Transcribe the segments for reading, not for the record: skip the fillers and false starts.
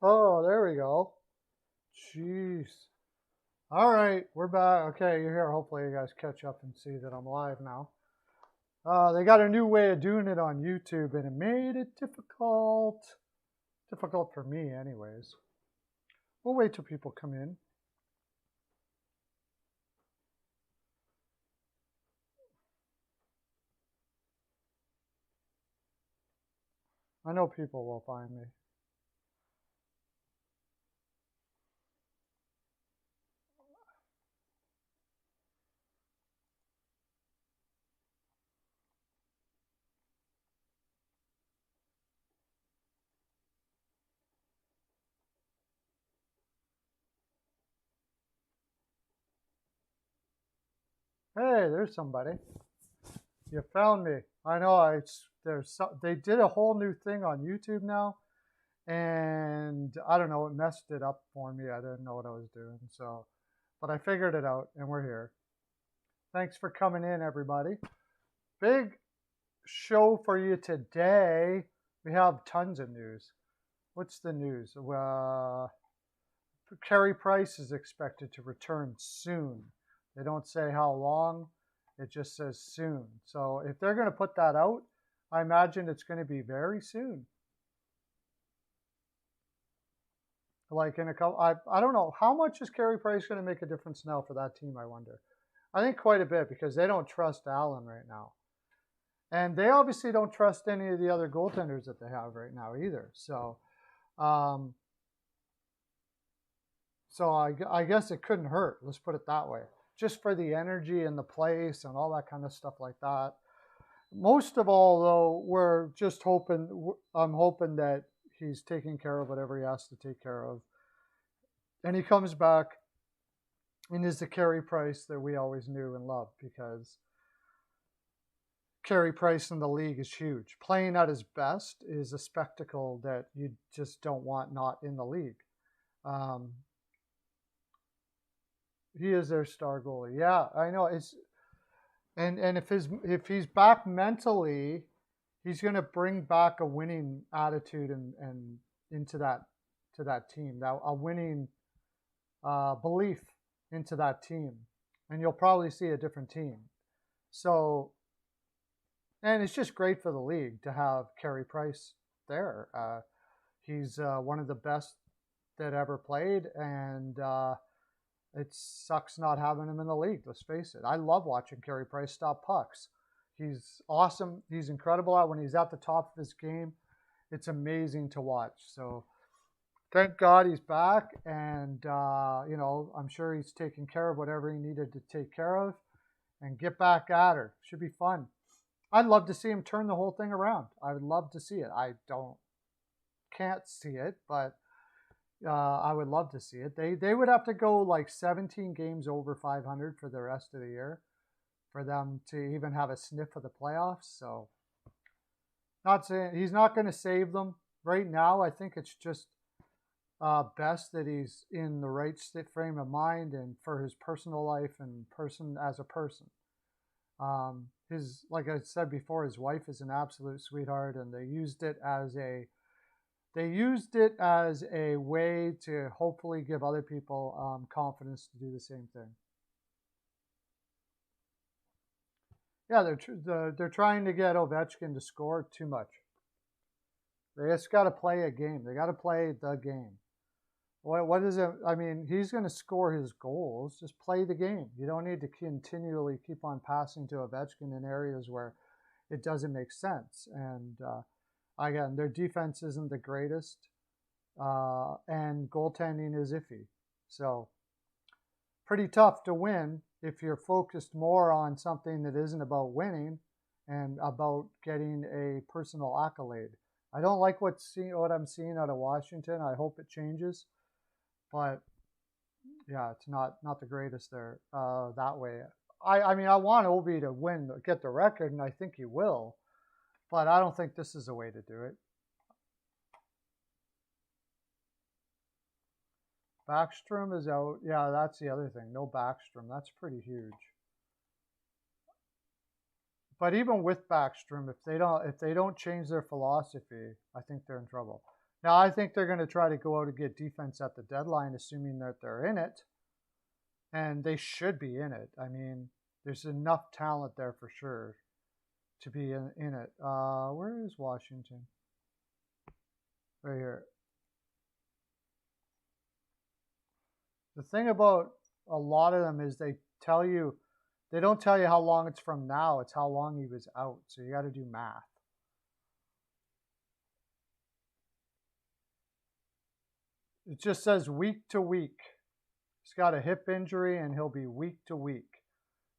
Oh, there we go. Jeez. All right, we're back. Okay, you're here. Hopefully, you guys catch up and see that I'm live now. They got a new way of doing it on YouTube, and it made it difficult. Difficult for me, anyways. We'll wait till people come in. I know people will find me. Hey, there's somebody. You found me. I know. They did a whole new thing on YouTube now, and I don't know. It messed it up for me. I didn't know what I was doing. So, but I figured it out, and we're here. Thanks for coming in, everybody. Big show for you today. We have tons of news. What's the news? Carey Price is expected to return soon. They don't say how long, it just says soon. So if they're going to put that out, I imagine it's going to be very soon. Like in a couple, I don't know. How much is Carey Price going to make a difference now for that team, I wonder? I think quite a bit because they don't trust Allen right now. And they obviously don't trust any of the other goaltenders that they have right now either. So, um, I guess it couldn't hurt. Let's put it that way. Just for the energy and the place and all that kind of stuff like that. Most of all, though, we're just hoping. I'm hoping that he's taking care of whatever he has to take care of, and he comes back and is the Carey Price that we always knew and loved, because Carey Price in the league is huge. Playing at his best is a spectacle that you just don't want not in the league. Um, he is their star goalie. Yeah, I know. And if he's back mentally, he's going to bring back a winning attitude and into that team, that a winning belief into that team, and you'll probably see a different team. So, and it's just great for the league to have Carey Price there. He's one of the best that ever played, and it sucks not having him in the league. Let's face it. I love watching Carey Price stop pucks. He's awesome. He's incredible at when he's at the top of his game. It's amazing to watch. So thank God he's back, and I'm sure he's taking care of whatever he needed to take care of, and get back at her. Should be fun. I'd love to see him turn the whole thing around. I would love to see it. Can't see it, but I would love to see it. They would have to go like 17 games over 500 for the rest of the year for them to even have a sniff of the playoffs. So, not saying he's not going to save them right now. I think it's just best that he's in the right frame of mind and for his personal life and person as a person. Like I said before, his wife is an absolute sweetheart, and they used it as a way to hopefully give other people confidence to do the same thing. Yeah, they're trying to get Ovechkin to score too much. They just got to play a game. They got to play the game. What is it? I mean, he's going to score his goals. Just play the game. You don't need to continually keep on passing to Ovechkin in areas where it doesn't make sense. And again, their defense isn't the greatest, and goaltending is iffy. So pretty tough to win if you're focused more on something that isn't about winning and about getting a personal accolade. I don't like what I'm seeing out of Washington. I hope it changes, but yeah, it's not the greatest there that way. I mean, I want Obi to get the record, and I think he will, but I don't think this is a way to do it. Backstrom is out. Yeah, that's the other thing. No Backstrom. That's pretty huge. But even with Backstrom, if they don't change their philosophy, I think they're in trouble. Now, I think they're going to try to go out and get defense at the deadline, assuming that they're in it. And they should be in it. I mean, there's enough talent there for sure to be in it. Where is Washington? Right here. The thing about a lot of them is they don't tell you how long it's from now. It's how long he was out. So you got to do math. It just says week to week. He's got a hip injury and he'll be week to week.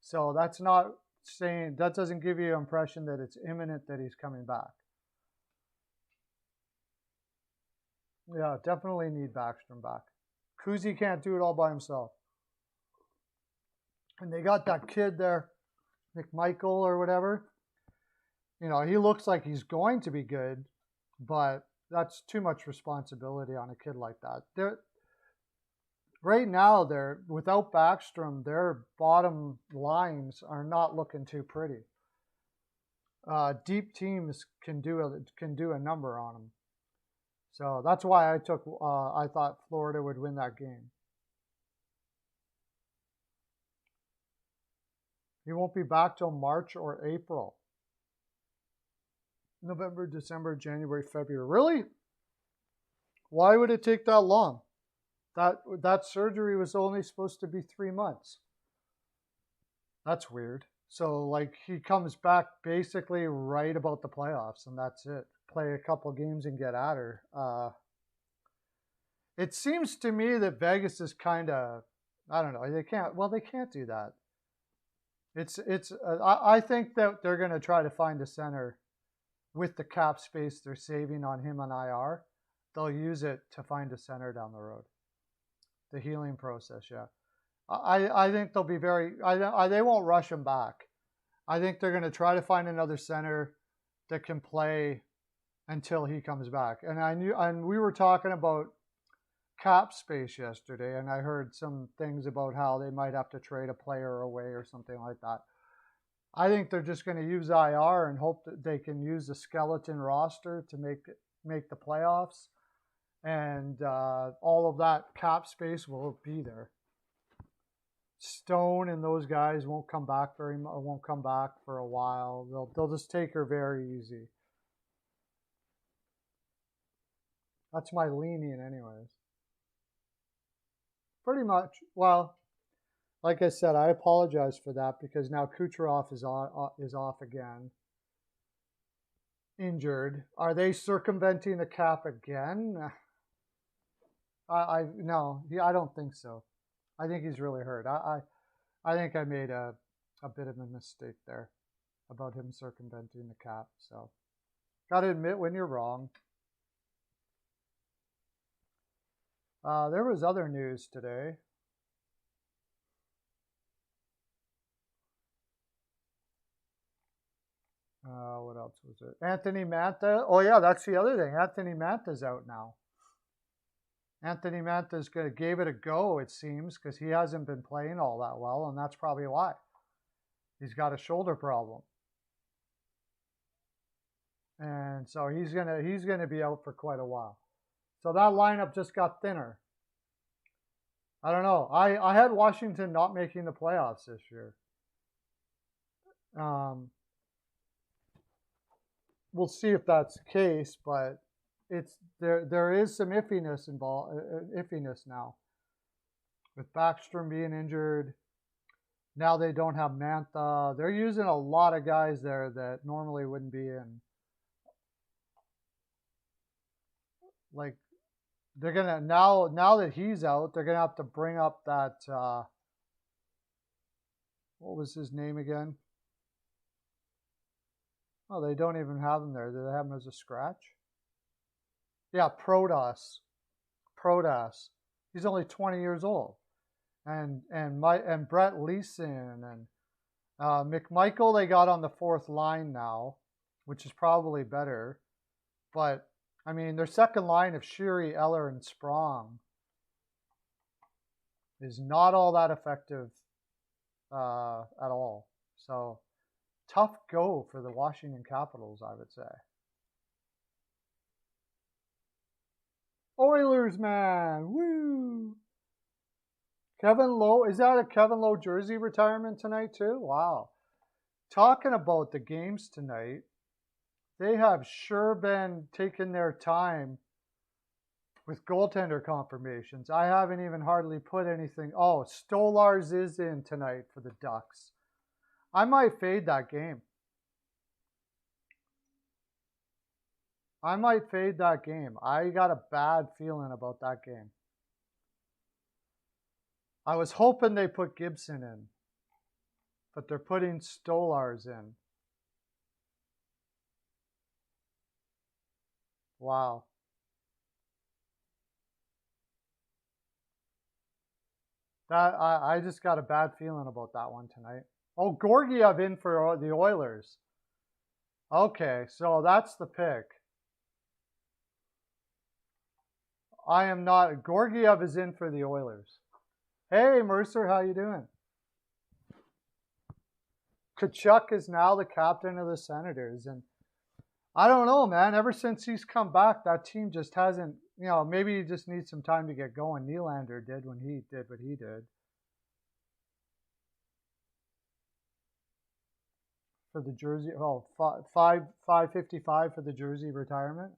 So that's not saying, that doesn't give you an impression that it's imminent that he's coming back. Yeah, definitely need Backstrom back. Kuzi can't do it all by himself. And they got that kid there, McMichael or whatever. You know, he looks like he's going to be good, but that's too much responsibility on a kid like that. Right now, without Backstrom, their bottom lines are not looking too pretty. Deep teams can do a number on them. So that's why I thought Florida would win that game. He won't be back till March or April. November, December, January, February. Really? Why would it take that long? That surgery was only supposed to be 3 months. That's weird. So, like, he comes back basically right about the playoffs, and that's it. Play a couple games and get at her. It seems to me that Vegas is kind of, I don't know. They can't do that. I think that they're going to try to find a center with the cap space they're saving on him on IR. They'll use it to find a center down the road. The healing process, yeah. I think they'll be they won't rush him back. I think they're going to try to find another center that can play until he comes back. And we were talking about cap space yesterday, and I heard some things about how they might have to trade a player away or something like that. I think they're just going to use IR and hope that they can use the skeleton roster to make the playoffs. And all of that cap space will be there. Stone and those guys won't come back for a while. They'll just take her very easy. That's my leaning, anyways. Pretty much. Well, like I said, I apologize for that because now Kucherov is off again. Injured. Are they circumventing the cap again? No, I don't think so. I think he's really hurt. I think I made a bit of a mistake there about him circumventing the cap. So, got to admit when you're wrong. There was other news today. What else was it? Anthony Mantha. Oh yeah, that's the other thing. Anthony Mantha's out now. Anthony Mantha's gave it a go, it seems, because he hasn't been playing all that well, and that's probably why. He's got a shoulder problem. And so he's gonna be out for quite a while. So that lineup just got thinner. I don't know. I had Washington not making the playoffs this year. We'll see if that's the case, but there is some iffiness now. With Backstrom being injured, now they don't have Mantha. They're using a lot of guys there that normally wouldn't be in. Like, they're gonna now that he's out, they're gonna have to bring up that what was his name again? Oh, they don't even have him there. Do they have him as a scratch? Yeah, Protas. He's only 20 years old, and Brett Leeson and McMichael they got on the fourth line now, which is probably better, but I mean their second line of Sheary, Eller, and Sprong is not all that effective at all. So tough go for the Washington Capitals, I would say. Oilers, man. Woo. Kevin Lowe. Is that a Kevin Lowe jersey retirement tonight, too? Wow. Talking about the games tonight, they have sure been taking their time with goaltender confirmations. I haven't even hardly put anything. Oh, Stolarz is in tonight for the Ducks. I might fade that game. I might fade that game. I got a bad feeling about that game. I was hoping they put Gibson in, but they're putting Stolarz in. Wow. I just got a bad feeling about that one tonight. Oh, Georgiev in for the Oilers. Okay, so that's the pick. I am not. Georgiev is in for the Oilers. Hey, Mercer, how you doing? Tkachuk is now the captain of the Senators, and I don't know, man. Ever since he's come back, that team just hasn't. Maybe he just needs some time to get going. Nylander did when he did what he did. For the jersey, 555 for the jersey retirement.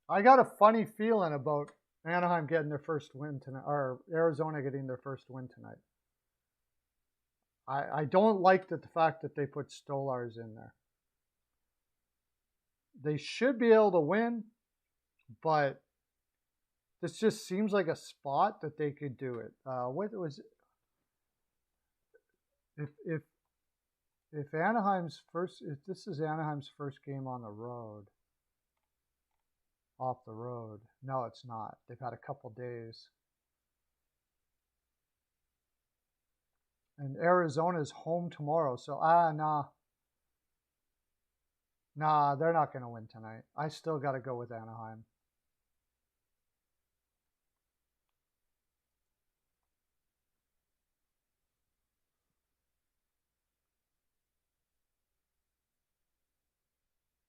I got a funny feeling about Anaheim getting their first win tonight, or Arizona getting their first win tonight. I don't like the fact that they put Stolarz in there. They should be able to win, but this just seems like a spot that they could do it. What was if Anaheim's first? If this is Anaheim's first game on the road, off the road. No, it's not. They've had a couple days. And Arizona's home tomorrow. So, nah. Nah, they're not going to win tonight. I still got to go with Anaheim.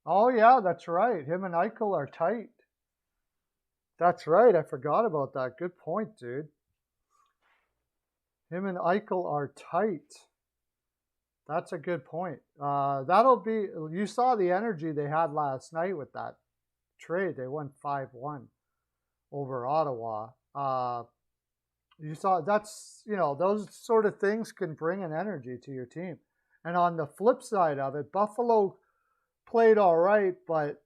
Oh, yeah, that's right. Him and Eichel are tight. That's right. I forgot about that. Good point, dude. Him and Eichel are tight. That's a good point. That'll be. You saw the energy they had last night with that trade. They won 5-1 over Ottawa. You saw that's those sort of things can bring an energy to your team. And on the flip side of it, Buffalo played all right, but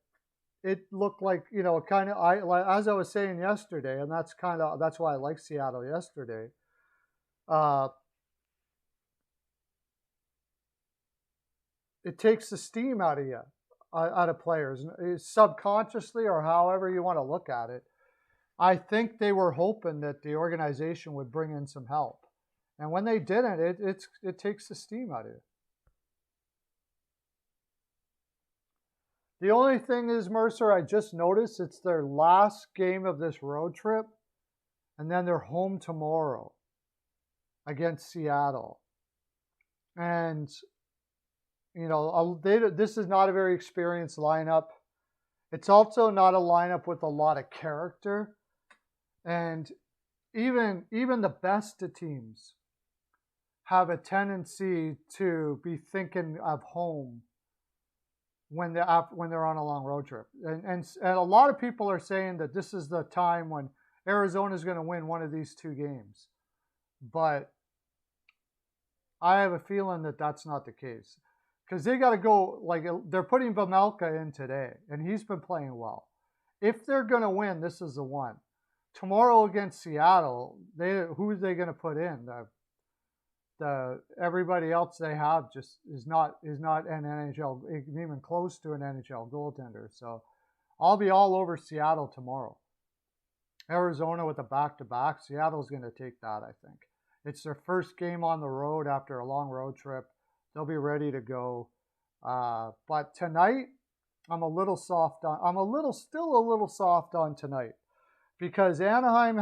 it looked like kind of as I was saying yesterday, and that's why I like Seattle yesterday. It takes the steam out of players, subconsciously or however you want to look at it. I think they were hoping that the organization would bring in some help, and when they didn't, it takes the steam out of it. The only thing is, Mercer, I just noticed it's their last game of this road trip, and then they're home tomorrow against Seattle, and this is not a very experienced lineup. It's also not a lineup with a lot of character. And even the best of teams have a tendency to be thinking of home when they're on a long road trip. And a lot of people are saying that this is the time when Arizona is going to win one of these two games. But I have a feeling that that's not the case. Because they got to go, they're putting Vejmelka in today, and he's been playing well. If they're going to win, this is the one. Tomorrow against Seattle, who are they going to put in? Everybody else they have just is not an NHL, even close to an NHL goaltender. So I'll be all over Seattle tomorrow. Arizona with a back-to-back. Seattle's going to take that, I think. It's their first game on the road after a long road trip. They'll be ready to go. But tonight, I'm still a little soft on tonight, because Anaheim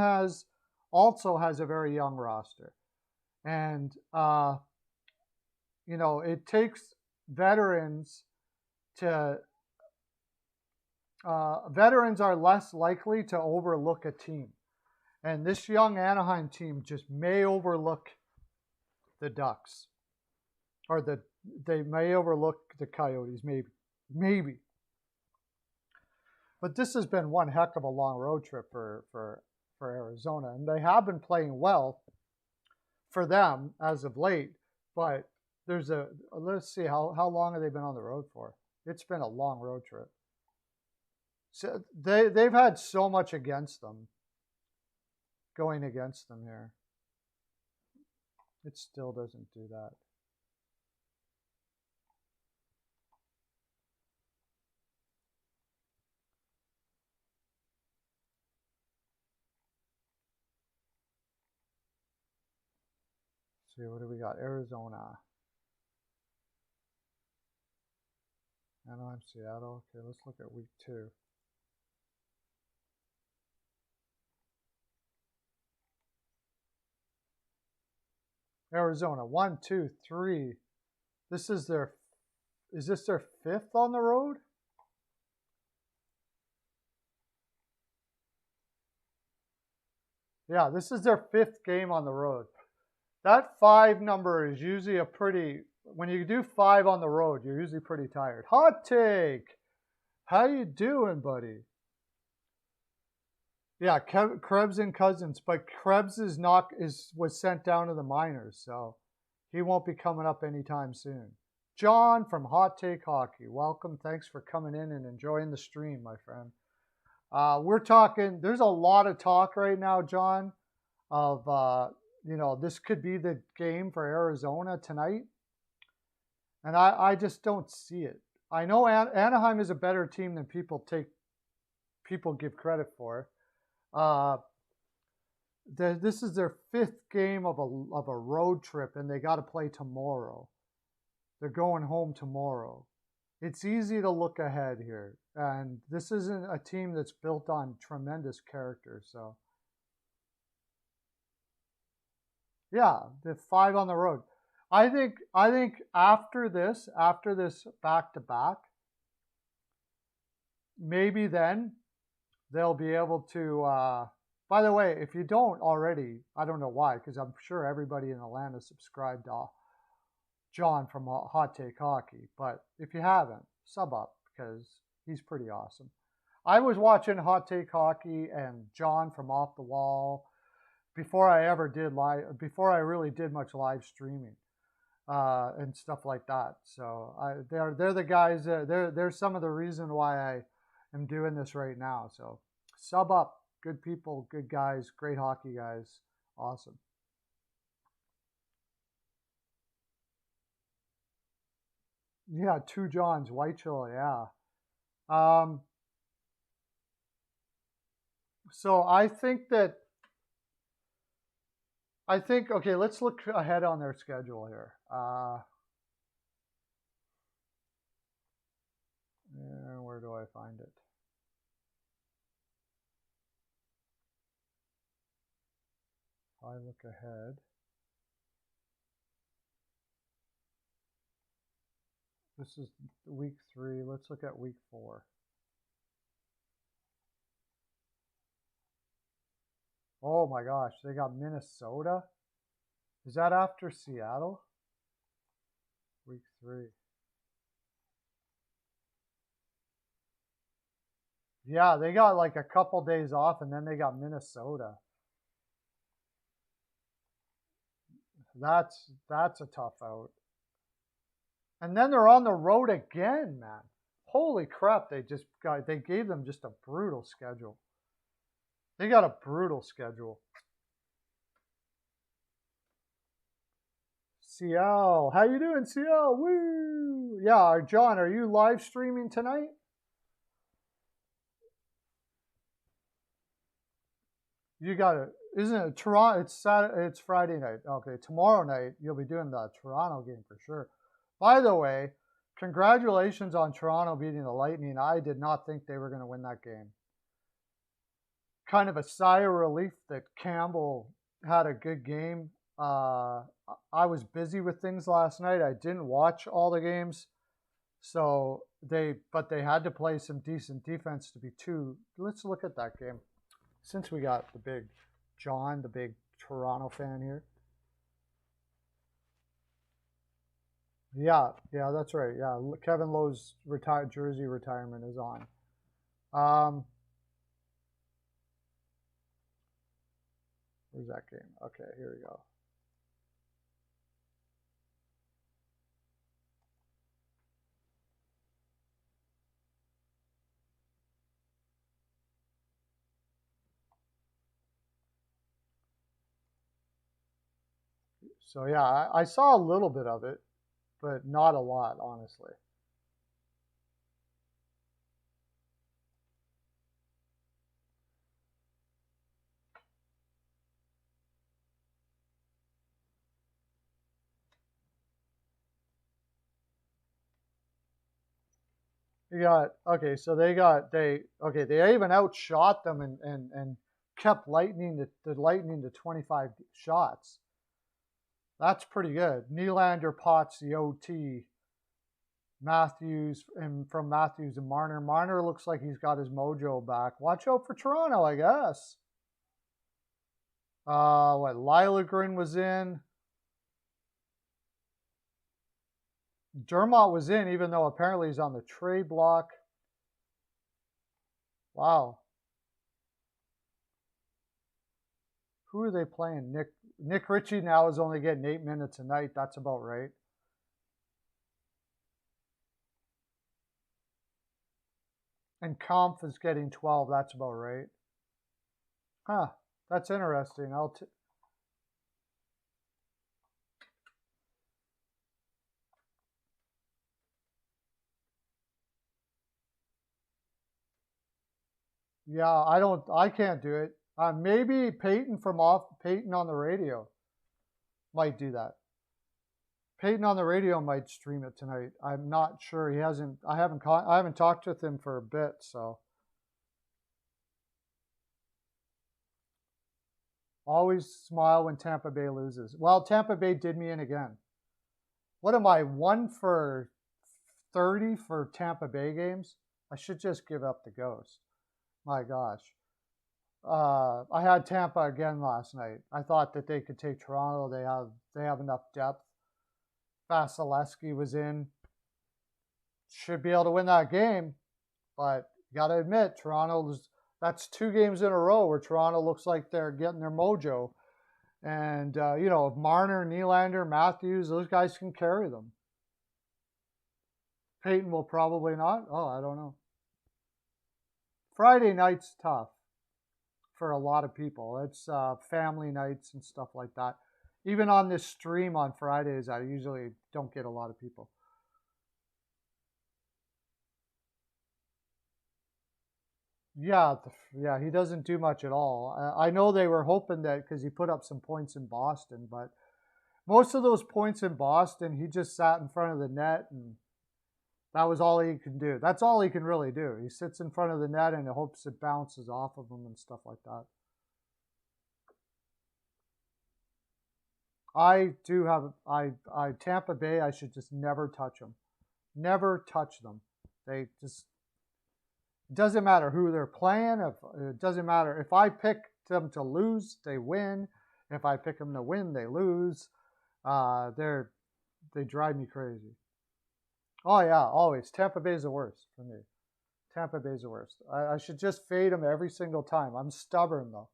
also has a very young roster. And, it takes veterans to, veterans are less likely to overlook a team. And this young Anaheim team just may overlook the Ducks. Or they may overlook the Coyotes, maybe. But this has been one heck of a long road trip for Arizona, and they have been playing well for them as of late. But let's see how long have they been on the road for? It's been a long road trip. So they've had so much against them, going against them here. It still doesn't do that. See, what do we got? Arizona. Anaheim, Seattle. Okay, let's look at week 2. Arizona, 1, 2, 3. Is this their 5th on the road? Yeah, this is their 5th game on the road. That 5 number is usually a pretty, when you do 5 on the road, you're usually pretty tired. Hot take. How you doing, buddy? Yeah, Krebs and Cousins, but Krebs was sent down to the minors, so he won't be coming up anytime soon. John from Hot Take Hockey, welcome. Thanks for coming in and enjoying the stream, my friend. We're talking. There's a lot of talk right now, John, of this could be the game for Arizona tonight, and I just don't see it. I know Anaheim is a better team than people give credit for. This is their 5th game of a road trip, and they got to play tomorrow. They're going home tomorrow. It's easy to look ahead here, and this isn't a team that's built on tremendous character. So, yeah, the 5 on the road. I think after this back to back, maybe then they'll be able to. By the way, if you don't already, I don't know why, because I'm sure everybody in Atlanta subscribed to John from Hot Take Hockey. But if you haven't, sub up, because he's pretty awesome. I was watching Hot Take Hockey and John from Off the Wall before I really did much live streaming and stuff like that. So they're the guys. They're some of the reason why I am doing this right now. So sub up. Good people, good guys, great hockey guys. Awesome. Yeah, 2 Johns, Eichel, yeah. So okay, let's look ahead on their schedule here. Where do I find it? I look ahead. This is week 3. Let's look at week 4. Oh my gosh, they got Minnesota. Is that after Seattle? Week 3. Yeah, they got like a couple days off, and then they got Minnesota. That's a tough out. And then they're on the road again, man. Holy crap, they gave them just a brutal schedule. They got a brutal schedule. CL, how you doing, CL? Woo! Yeah, John, are you live streaming tonight? You got it. Isn't it Toronto? It's Friday night. Okay, tomorrow night you'll be doing the Toronto game for sure. By the way, congratulations on Toronto beating the Lightning. I did not think they were going to win that game. Kind of a sigh of relief that Campbell had a good game. I was busy with things last night. I didn't watch all the games. So they had to play some decent defense to be two. Let's look at that game. Since we got the big John, the big Toronto fan here. Yeah, that's right. Yeah, Kevin Lowe's jersey retirement is on. Where's that game? Okay, here we go. So yeah, I saw a little bit of it, but not a lot, honestly. You got okay, so they even outshot them and kept the Lightning to 25 shots. That's pretty good. Nylander pots the OT. Matthews and from Matthews and Marner. Marner looks like he's got his mojo back. Watch out for Toronto, I guess. Liljegren was in. Dermott was in, even though apparently he's on the trade block. Wow. Who are they playing? Nick Ritchie now is only getting 8 minutes a night. That's about right. And Kampf is getting 12. That's about right. Huh. That's interesting. Yeah, I can't do it. Maybe Peyton on the radio might do that. Peyton on the radio might stream it tonight. I'm not sure. I haven't talked with him for a bit, so. Always smile when Tampa Bay loses. Well, Tampa Bay did me in again. What am I, 1 for 30 for Tampa Bay games? I should just give up the ghost. My gosh. I had Tampa again last night. I thought that they could take Toronto. They have enough depth. Vasilevsky was in. Should be able to win that game, but you got to admit, that's 2 games in a row where Toronto looks like they're getting their mojo. And, if Marner, Nylander, Matthews, those guys can carry them. Peyton will probably not. Oh, I don't know. Friday night's tough for a lot of people. It's family nights and stuff like that. Even on this stream on Fridays, I usually don't get a lot of people. Yeah, he doesn't do much at all. I know they were hoping that because he put up some points in Boston, but most of those points in Boston, he just sat in front of the net, and that was all he can do. That's all he can really do. He sits in front of the net and hopes it bounces off of him and stuff like that. Tampa Bay, I should just never touch them. Never touch them. They just, it doesn't matter who they're playing. It doesn't matter. If I pick them to lose, they win. If I pick them to win, they lose. They drive me crazy. Oh yeah, always. Tampa Bay's the worst for me. Tampa Bay's the worst. I should just fade them every single time. I'm stubborn though.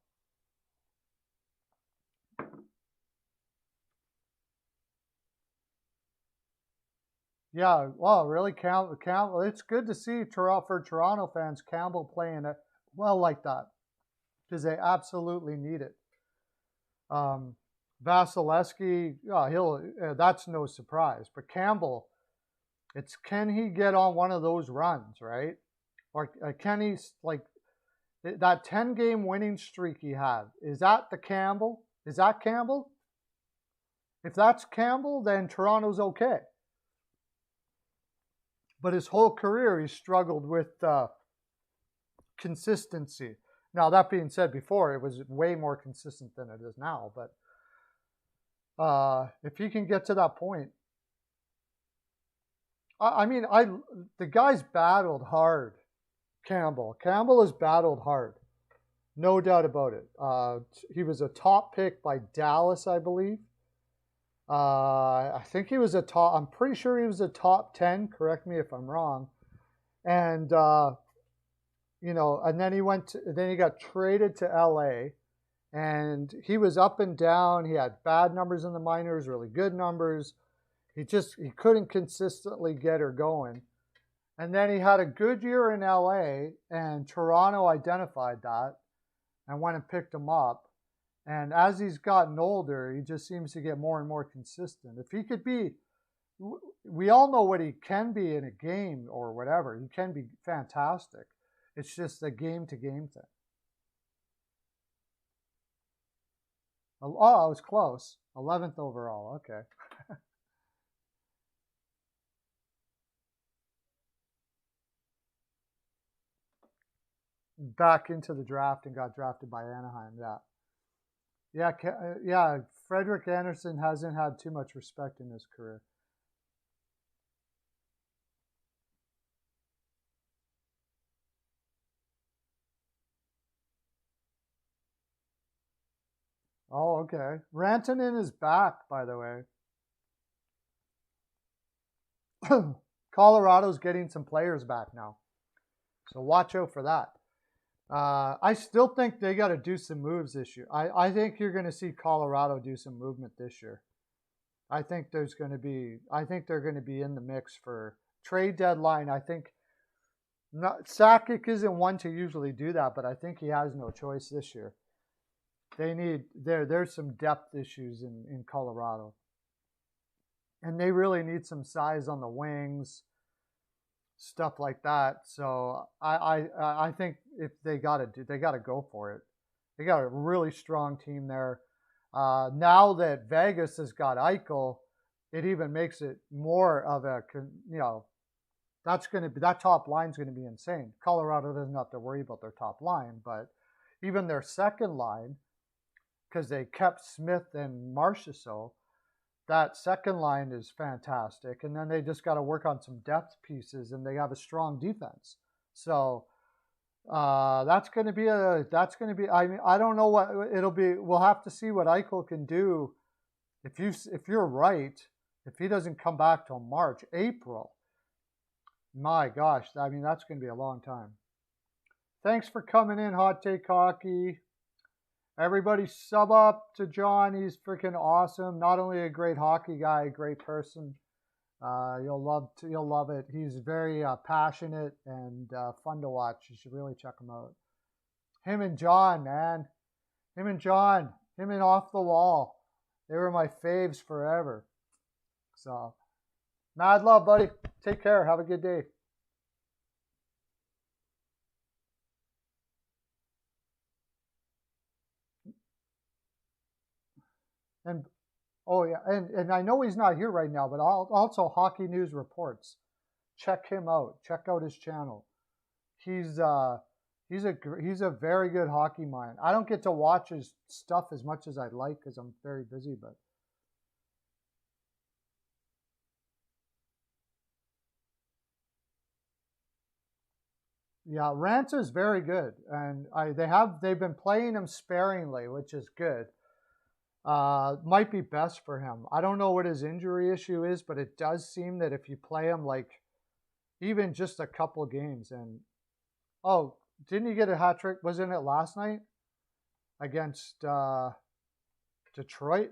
Yeah, well, really, Campbell. It's good to see for Toronto fans, Campbell playing it well like that because they absolutely need it. Vasilevsky, that's no surprise. But Campbell, can he get on one of those runs, right? Or can he that 10-game winning streak he had? Is that the Campbell? Is that Campbell? If that's Campbell, then Toronto's okay. But his whole career, he struggled with consistency. Now, that being said, before, it was way more consistent than it is now. But If he can get to that point, I mean, the guy's battled hard. Campbell has battled hard, no doubt about it. He was a top pick by Dallas, I believe. I think he was a top. I'm pretty sure he was a top 10. Correct me if I'm wrong. And you know, and then then he got traded to LA, and he was up and down. He had bad numbers in the minors, really good numbers. He couldn't consistently get her going. And then he had a good year in LA, and Toronto identified that and went and picked him up. And as he's gotten older, he just seems to get more and more consistent. If he could be, we all know what he can be in a game or whatever. He can be fantastic. It's just a game-to-game thing. Oh, I was close. 11th overall. Okay. Back into the draft and got drafted by Anaheim. Yeah. Frederik Andersen hasn't had too much respect in his career. Oh, okay. Rantanen is back, by the way. Colorado's getting some players back now, so watch out for that. I still think they got to do some moves this year. I think you're going to see Colorado do some movement this year. I think they're going to be in the mix for trade deadline. I think Sakic isn't one to usually do that, but I think he has no choice this year. There's some depth issues in Colorado, and they really need some size on the wings, stuff like that. So I think if they got to go for it. They got a really strong team there. Now that Vegas has got Eichel, it even makes it more of a, you know, that top line's going to be insane. Colorado doesn't have to worry about their top line, but even their second line, because they kept Smith and Marchessault, that second line is fantastic. And then they just got to work on some depth pieces, and they have a strong defense. So that's going to be. I mean, I don't know what it'll be. We'll have to see what Eichel can do. If you're right, if he doesn't come back till March, April, my gosh, I mean, that's going to be a long time. Thanks for coming in, Hot Take Hockey. Everybody sub up to John. He's freaking awesome. Not only a great hockey guy, a great person. You'll love it. He's very passionate and fun to watch. You should really check him out. Him and John, man. Him and Off the Wall. They were my faves forever. So, mad love, buddy. Take care. Have a good day. And oh yeah, and I know he's not here right now, but also Hockey News Reports. Check him out. Check out his channel. He's a very good hockey mind. I don't get to watch his stuff as much as I'd like because I'm very busy, but yeah, Ranta's very good, and they've been playing him sparingly, which is good. Might be best for him. I don't know what his injury issue is, but it does seem that if you play him like even just a couple games, and oh, didn't he get a hat trick? Wasn't it last night against Detroit?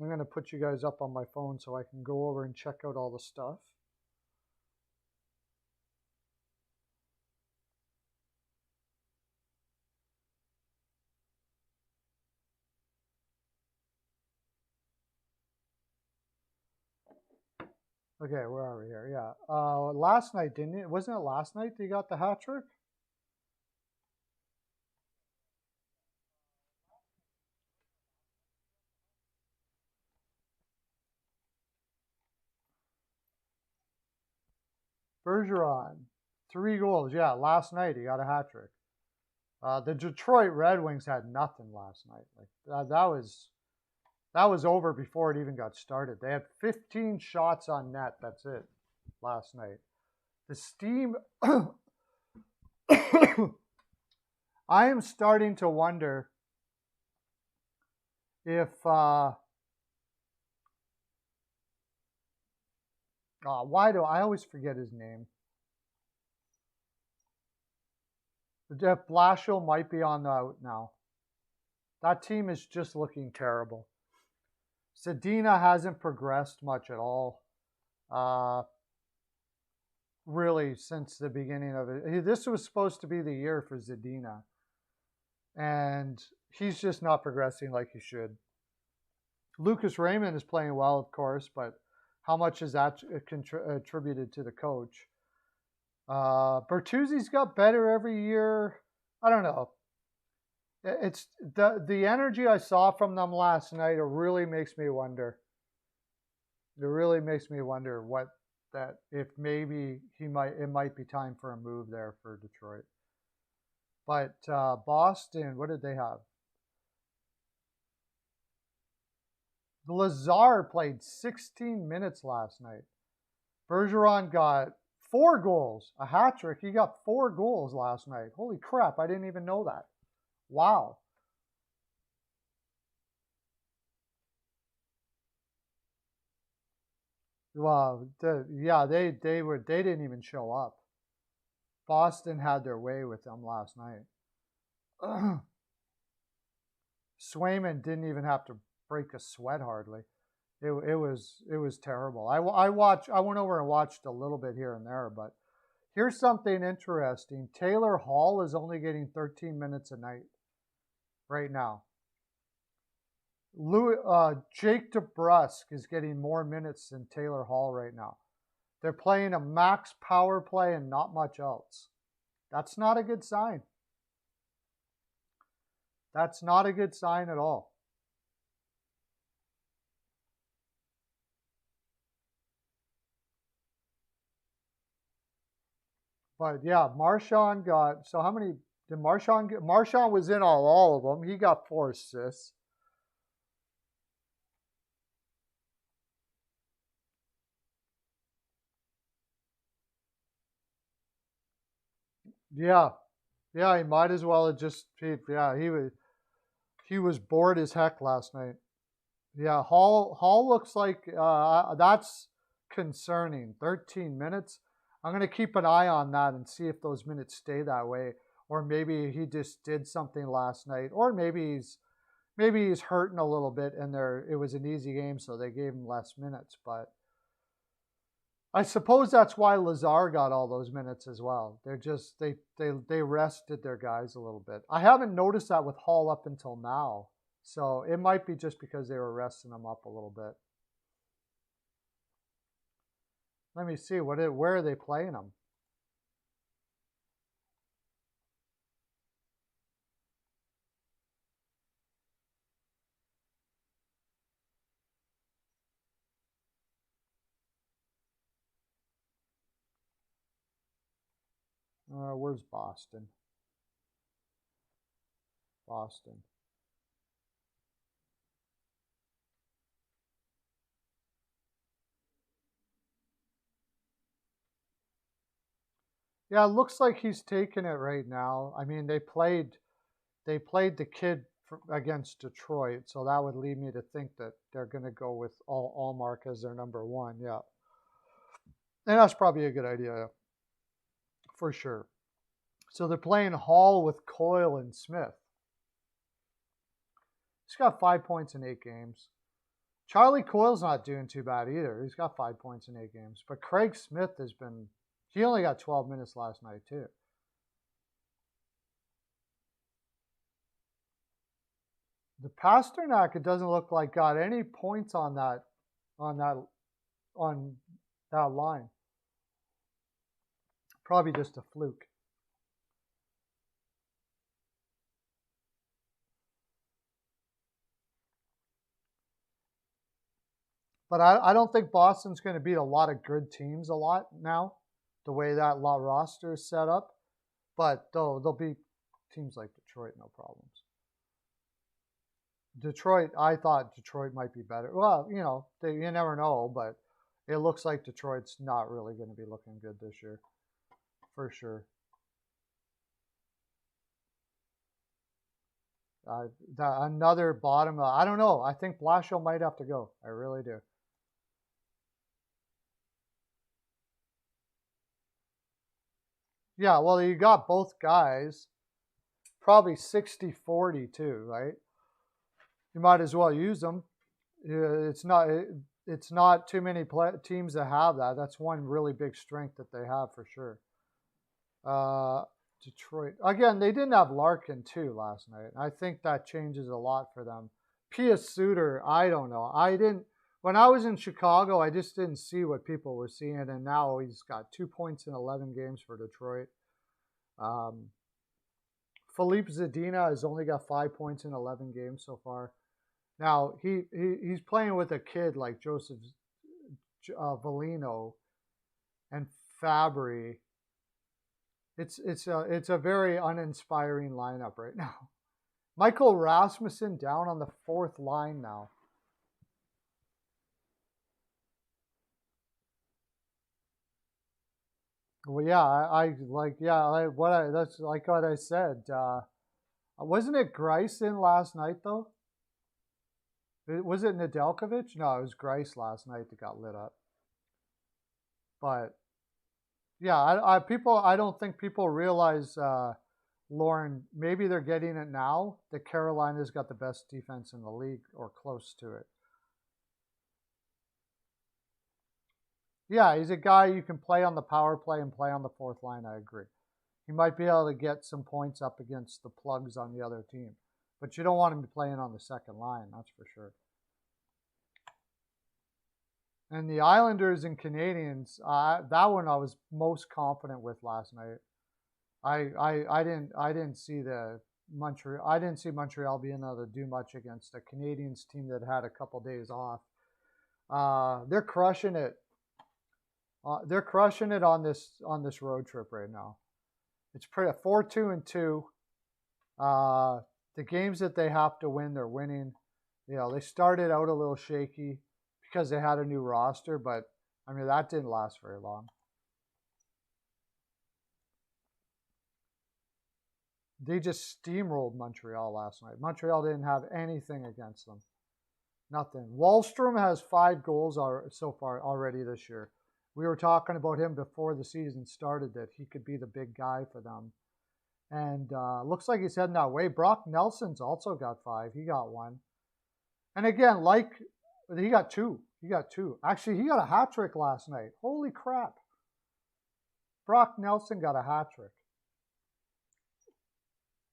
I'm going to put you guys up on my phone so I can go over and check out all the stuff. Okay, where are we here? Yeah. Last night, wasn't it last night that you got the hat trick? Bergeron, 3 goals. Yeah, last night he got a hat trick. The Detroit Red Wings had nothing last night. Like that was over before it even got started. They had 15 shots on net. That's it last night. The Steam. I am starting to wonder if why do I always forget his name? Jeff Blashill might be on the out now. That team is just looking terrible. Zadina hasn't progressed much at all, really, since the beginning of it. This was supposed to be the year for Zadina, and he's just not progressing like he should. Lucas Raymond is playing well, of course, but how much is that attributed to the coach? Bertuzzi's got better every year. I don't know. It's the energy I saw from them last night. It really makes me wonder. It really makes me wonder what that if maybe it might be time for a move there for Detroit. But Boston, what did they have? Lazar played 16 minutes last night. Bergeron got 4 goals, a hat trick. He got 4 goals last night. Holy crap, I didn't even know that. Wow. Well, they didn't even show up. Boston had their way with them last night. Swayman didn't even have to break a sweat hardly. It was terrible. I went over and watched a little bit here and there, but here's something interesting. Taylor Hall is only getting 13 minutes a night right now. Jake DeBrusk is getting more minutes than Taylor Hall right now. They're playing a max power play and not much else. That's not a good sign. That's not a good sign at all. But yeah, Marchand got, so how many did Marchand get? Marchand was in all of them. He got 4 assists. Yeah. Yeah, he might as well have just he was bored as heck last night. Yeah, Hall looks like that's concerning. 13 minutes. I'm going to keep an eye on that and see if those minutes stay that way, or maybe he just did something last night, or maybe he's hurting a little bit and it was an easy game, so they gave him less minutes. But I suppose that's why Lazar got all those minutes as well. They're just they rested their guys a little bit. I haven't noticed that with Hall up until now. So it might be just because they were resting them up a little bit. Let me see where are they playing them? Where's Boston? Boston. Yeah, it looks like he's taking it right now. I mean, they played the kid against Detroit, so that would lead me to think that they're going to go with Allmark as their number 1. Yeah, and that's probably a good idea for sure. So they're playing Hall with Coyle and Smith. He's got 5 points in 8 games. Charlie Coyle's not doing too bad either. He's got 5 points in 8 games. But Craig Smith he only got 12 minutes last night too. The Pasternak, it doesn't look like got any points on that line. Probably just a fluke. But I don't think Boston's going to beat a lot of good teams a lot now. the way that roster is set up. But they'll beat teams like Detroit, no problems. Detroit, I thought Detroit might be better. Well, you never know, but it looks like Detroit's not really going to be looking good this year, for sure. Another bottom. I don't know. I think Blashill might have to go. I really do. Yeah, well, you got both guys. Probably 60-40 too, right? You might as well use them. It's not too many teams that have that. That's one really big strength that they have for sure. Detroit. Again, they didn't have Larkin too last night. I think that changes a lot for them. Pius Suter, I don't know. When I was in Chicago, I just didn't see what people were seeing, and now he's got 2 points in 11 games for Detroit. Philippe Zadina has only got 5 points in 11 games so far. Now, he's playing with a kid like Joseph Valino and Fabry. It's a very uninspiring lineup right now. Michael Rasmussen down on the 4th line now. Well, yeah, that's like what I said. Wasn't it Grice in last night though? Was it Nedeljkovic? No, it was Grice last night that got lit up. But yeah, I don't think people realize, Lauren, maybe they're getting it now that Carolina's got the best defense in the league or close to it. Yeah, he's a guy you can play on the power play and play on the 4th line. I agree. He might be able to get some points up against the plugs on the other team, but you don't want him to be playing on the 2nd line. That's for sure. And the Islanders and Canadians, that one I was most confident with last night. I didn't see Montreal. I didn't see Montreal being able to do much against a Canadians team that had a couple days off. They're crushing it. They're crushing it on this road trip right now. It's pretty 4-2-2. The games that they have to win, they're winning. They started out a little shaky because they had a new roster, but I mean that didn't last very long. They just steamrolled Montreal last night. Montreal didn't have anything against them. Nothing. Wallstrom has 5 goals so far already this year. We were talking about him before the season started that he could be the big guy for them. And looks like he's heading that way. Brock Nelson's also got 5. He got 1. And again, he got 2. He got 2. Actually, he got a hat trick last night. Holy crap. Brock Nelson got a hat trick.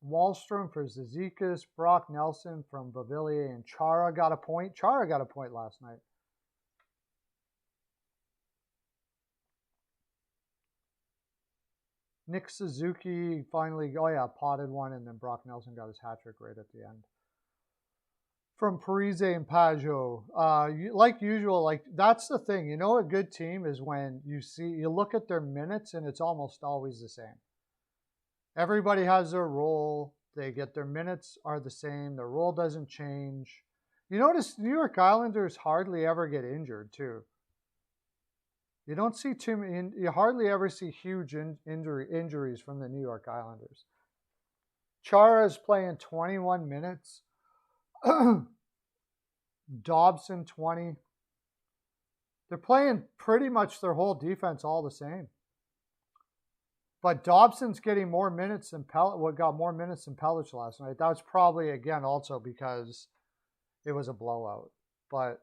Wallstrom for Zizekas, Brock Nelson from Beauvillier, and Chara got a point. Chara got a point last night. Nick Suzuki finally, potted one, and then Brock Nelson got his hat trick right at the end. From Parise and Pajot, like usual, that's the thing. A good team is when you look at their minutes, and it's almost always the same. Everybody has their role. They get their minutes are the same. Their role doesn't change. You notice New York Islanders hardly ever get injured too. You don't see too many. You hardly ever see huge injuries from the New York Islanders. Chara is playing 21 minutes. Dobson 20. They're playing pretty much their whole defense all the same. But Dobson's getting more minutes than got more minutes than Pellich last night. That was probably, again, also because it was a blowout. But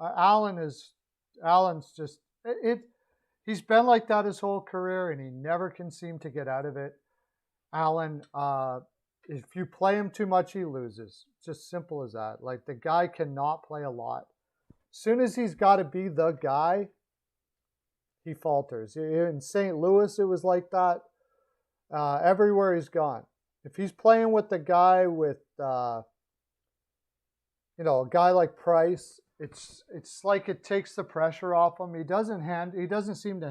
Allen's just he's been like that his whole career, and he never can seem to get out of it. Allen, if you play him too much, he loses. Just simple as that. The guy cannot play a lot. As soon as he's got to be the guy, he falters. In St. Louis, it was like that. Everywhere he's gone. if he's playing with the guy with a guy like Price, it's like it takes the pressure off him. He doesn't seem to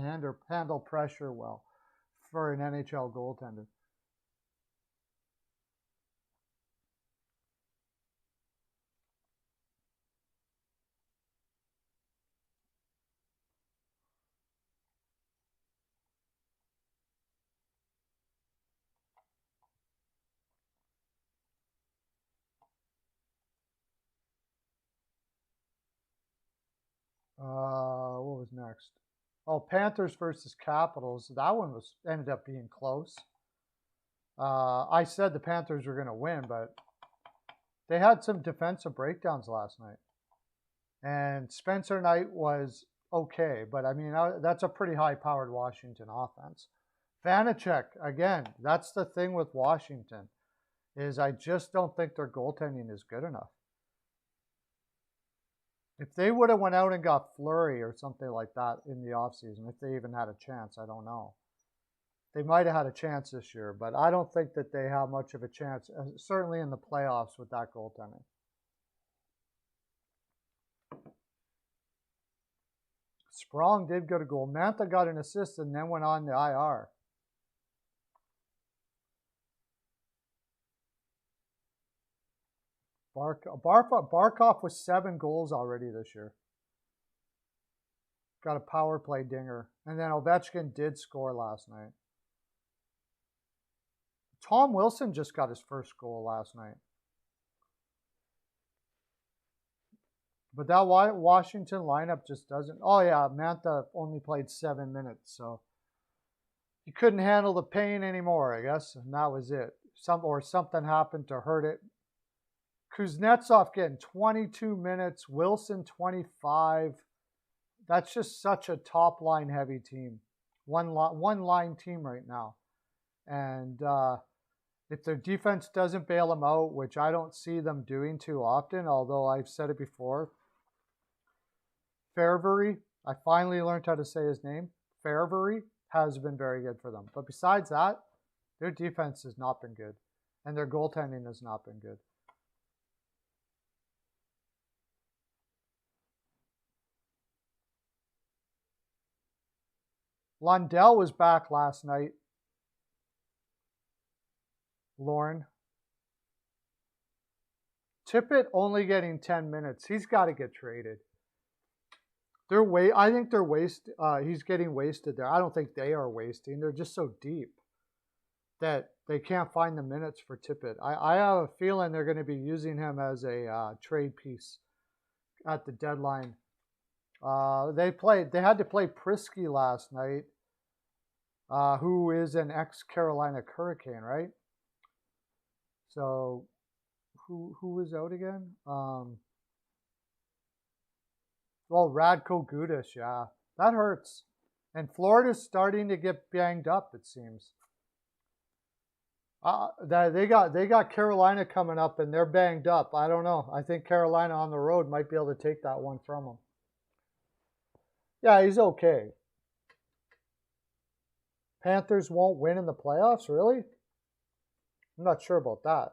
handle pressure well for an NHL goaltender. What was next? Oh, Panthers versus Capitals. That one ended up being close. I said the Panthers were going to win, but they had some defensive breakdowns last night. And Spencer Knight was okay, but I mean, that's a pretty high-powered Washington offense. Vanacek, again, that's the thing with Washington, is I just don't think their goaltending is good enough. If they would have went out and got Fleury or something like that in the offseason, if they even had a chance, I don't know. They might have had a chance this year, but I don't think that they have much of a chance, certainly in the playoffs with that goaltending. Sprong did get a goal. Mantha got an assist and then went on the IR. Barkov with 7 goals already this year. Got a power play dinger. And then Ovechkin did score last night. Tom Wilson just got his first goal last night. But that Washington lineup just doesn't. Oh, yeah, Mantha only played 7 minutes, so he couldn't handle the pain anymore, I guess, and that was it. Something happened to hurt it. Kuznetsov getting 22 minutes, Wilson 25. That's just such a top line heavy team, one line team right now, and if their defense doesn't bail them out, which I don't see them doing too often, although I've said it before, Fairbury, I finally learned how to say his name. Fairbury has been very good for them. But besides that, their defense has not been good. And their goaltending has not been good. Lundell was back last night. Lauren. Tippett only getting 10 minutes. He's got to get traded. I think they're he's getting wasted there. I don't think they are wasting. They're just so deep that they can't find the minutes for Tippett. I have a feeling they're going to be using him as a trade piece at the deadline. They had to play Prisky last night, who is an ex-Carolina Hurricane, right? So who was out again? Well, Radko Gudas, yeah. That hurts. And Florida's starting to get banged up, it seems. They got Carolina coming up, and they're banged up. I don't know. I think Carolina on the road might be able to take that one from them. Yeah, he's okay. Panthers won't win in the playoffs, really? I'm not sure about that.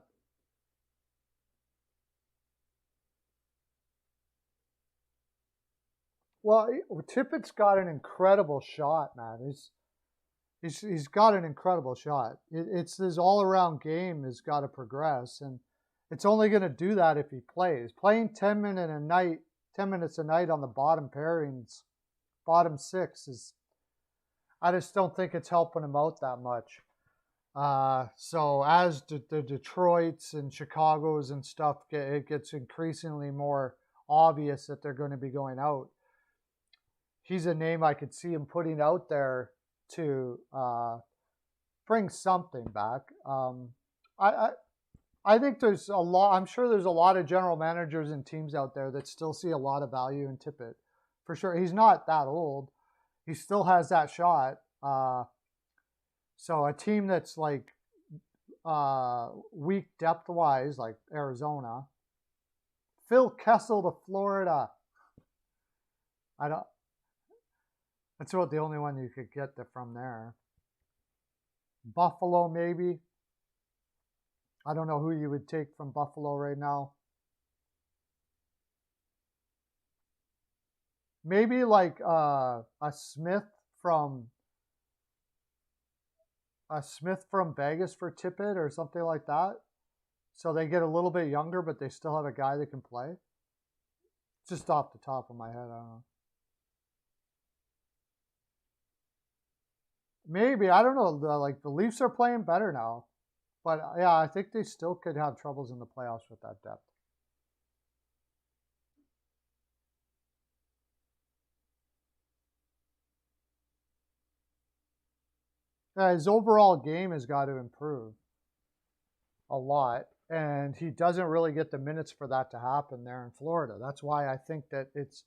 Well, Tippett's got an incredible shot, man. He's got an incredible shot. It's his all-around game has got to progress, and it's only going to do that if he plays. Playing 10 minutes a night on the bottom pairings, bottom 6 is. I just don't think it's helping him out that much. So as the Detroits and Chicagos and stuff, it gets increasingly more obvious that they're going to be going out. He's a name I could see him putting out there to bring something back. I think there's a lot. I'm sure there's a lot of general managers and teams out there that still see a lot of value in Tippett. For sure, he's not that old. He still has that shot. So a team that's like weak depth-wise, like Arizona. Phil Kessel to Florida. That's about the only one you could get from there. Buffalo, maybe. I don't know who you would take from Buffalo right now. Maybe like a from Smith from Vegas for Tippett or something like that. So they get a little bit younger, but they still have a guy that can play. Just off the top of my head, I don't know. Maybe, I don't know. Like the Leafs are playing better now, but yeah, I think they still could have troubles in the playoffs with that depth. Yeah, his overall game has got to improve a lot, and he doesn't really get the minutes for that to happen there in Florida. That's why I think that it's.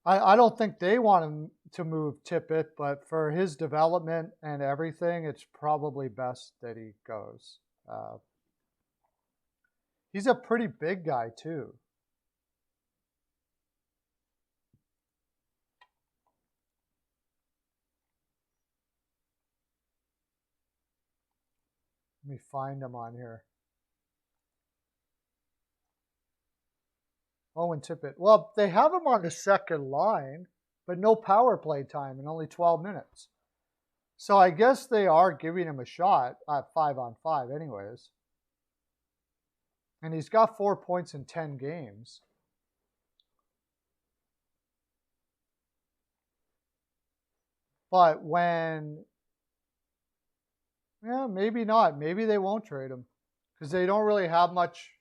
I don't think they want him to move Tippett, but for his development and everything, it's probably best that he goes. He's a pretty big guy too. Let me find him on here. Owen Tippett. Well, they have him on the second line, but no power play time and only 12 minutes. So I guess they are giving him a shot at 5-on-5 anyways. And he's got 4 points in 10 games. But yeah, maybe not. Maybe they won't trade him because they don't really have much.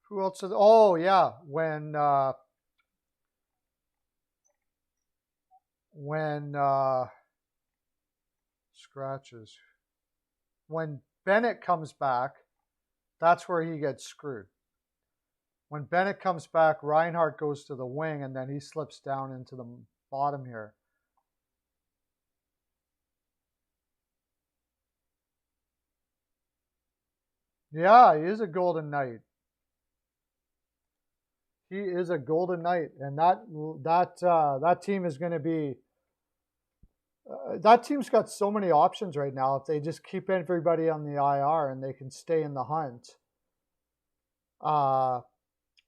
Who else? Oh, yeah. When scratches. When Bennett comes back, that's where he gets screwed. When Bennett comes back, Reinhart goes to the wing, and then he slips down into the bottom here. Yeah, he is a Golden Knight. He is a Golden Knight, and that team is going to be. That team's got so many options right now. If they just keep everybody on the IR and they can stay in the hunt,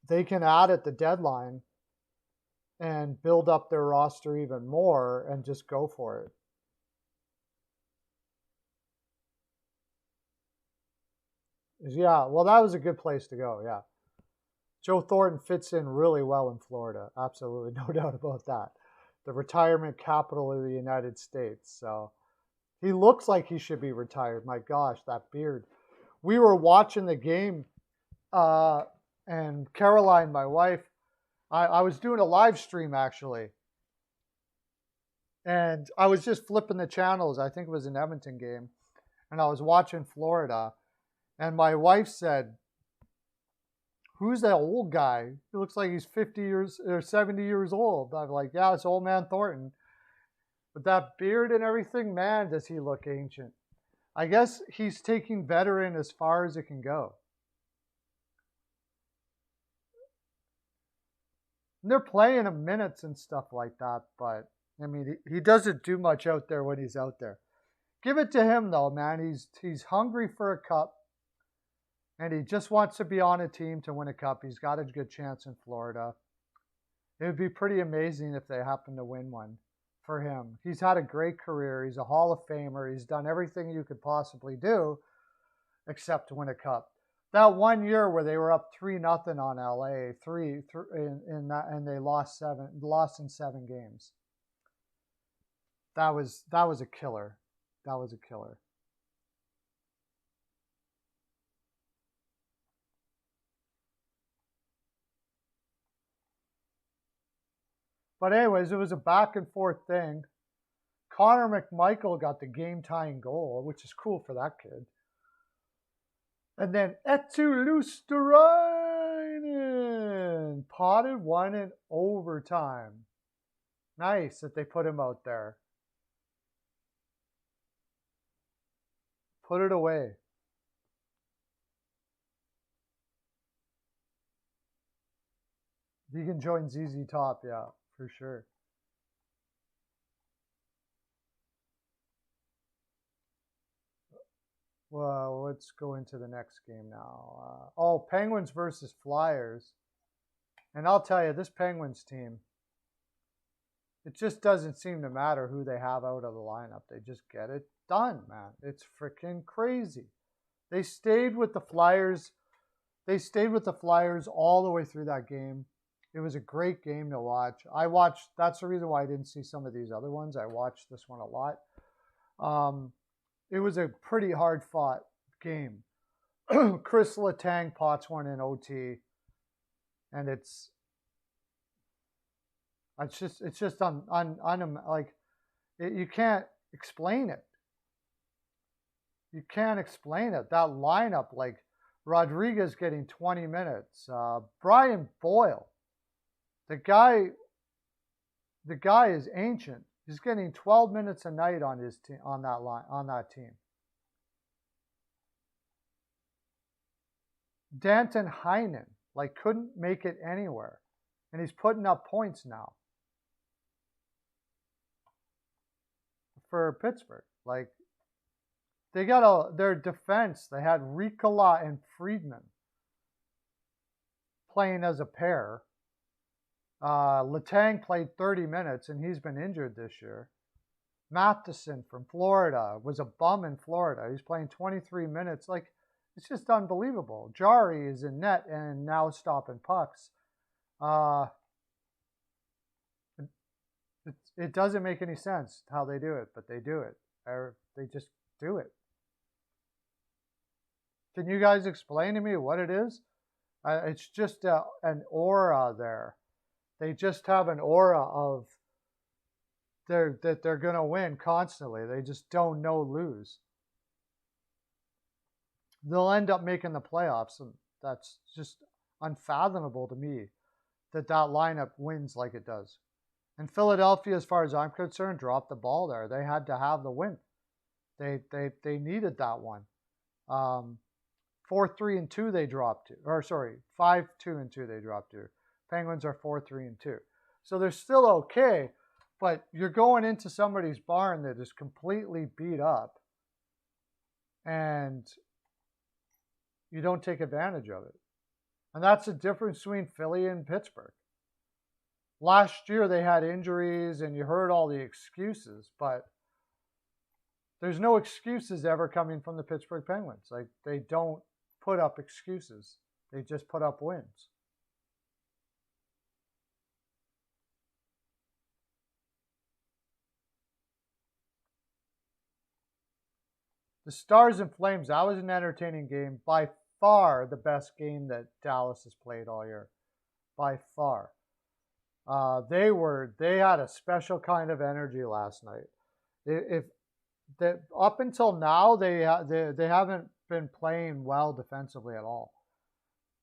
they can add at the deadline and build up their roster even more and just go for it. Yeah, well, that was a good place to go. Yeah. Joe Thornton fits in really well in Florida. Absolutely, no doubt about that. The retirement capital of the United States. So he looks like he should be retired. My gosh, that beard. We were watching the game, and Caroline, my wife, I was doing a live stream actually. And I was just flipping the channels. I think it was an Edmonton game. And I was watching Florida. And my wife said, "Who's that old guy? He looks like he's 50 years or 70 years old." I'm like, "Yeah, it's old man Thornton." With that beard and everything, man, does he look ancient. I guess he's taking veteran as far as it can go. And they're playing him minutes and stuff like that, but I mean, he doesn't do much out there when he's out there. Give it to him though, man. He's hungry for a cup. And he just wants to be on a team to win a cup. He's got a good chance in Florida. It would be pretty amazing if they happen to win one for him. He's had a great career. He's a Hall of Famer. He's done everything you could possibly do except to win a cup. That 1 year where they were up 3-0 on LA, in that, and they lost in 7 games. That was a killer. That was a killer. But anyways, it was a back and forth thing. Connor McMichael got the game-tying goal, which is cool for that kid. And then Eetu Luosterainen potted one in overtime. Nice that they put him out there. Put it away. He can join ZZ Top, yeah, for sure. Well, let's go into the next game now. Penguins versus Flyers. And I'll tell you, this Penguins team, it just doesn't seem to matter who they have out of the lineup. They just get it done, man. It's freaking crazy. They stayed with the Flyers. They stayed with the Flyers all the way through that game. It was a great game to watch. That's the reason why I didn't see some of these other ones. I watched this one a lot. It was a pretty hard fought game. Chris Letang pots one in OT, and it's just you can't explain it. You can't explain it. That lineup, like Rodriguez getting 20 minutes, Brian Boyle, the guy is ancient. He's getting 12 minutes a night on his team, on that team. Danton Heinen, like, couldn't make it anywhere, and he's putting up points now for Pittsburgh. Like, they got their defense. They had Ricola and Friedman playing as a pair. Letang played 30 minutes, and he's been injured this year. Matheson from Florida was a bum in Florida. He's playing 23 minutes. Like, it's just unbelievable. Jari is in net and now stopping pucks. It doesn't make any sense how they do it, but they do it. They just do it. Can you guys explain to me what it is? It's just an aura there. They just have an aura of that they're going to win constantly. They just don't know lose. They'll end up making the playoffs, and that's just unfathomable to me that lineup wins like it does. And Philadelphia, as far as I'm concerned, dropped the ball there. They had to have the win. They needed that one. 4-3-2 they dropped to, or sorry, 5-2-2 they dropped to. Penguins are 4-3-2. So they're still okay, but you're going into somebody's barn that is completely beat up, and you don't take advantage of it. And that's the difference between Philly and Pittsburgh. Last year they had injuries, and you heard all the excuses, but there's no excuses ever coming from the Pittsburgh Penguins. Like, they don't put up excuses. They just put up wins. The Stars and Flames, that was an entertaining game. By far the best game that Dallas has played all year. By far. They had a special kind of energy last night. Up until now, they haven't been playing well defensively at all.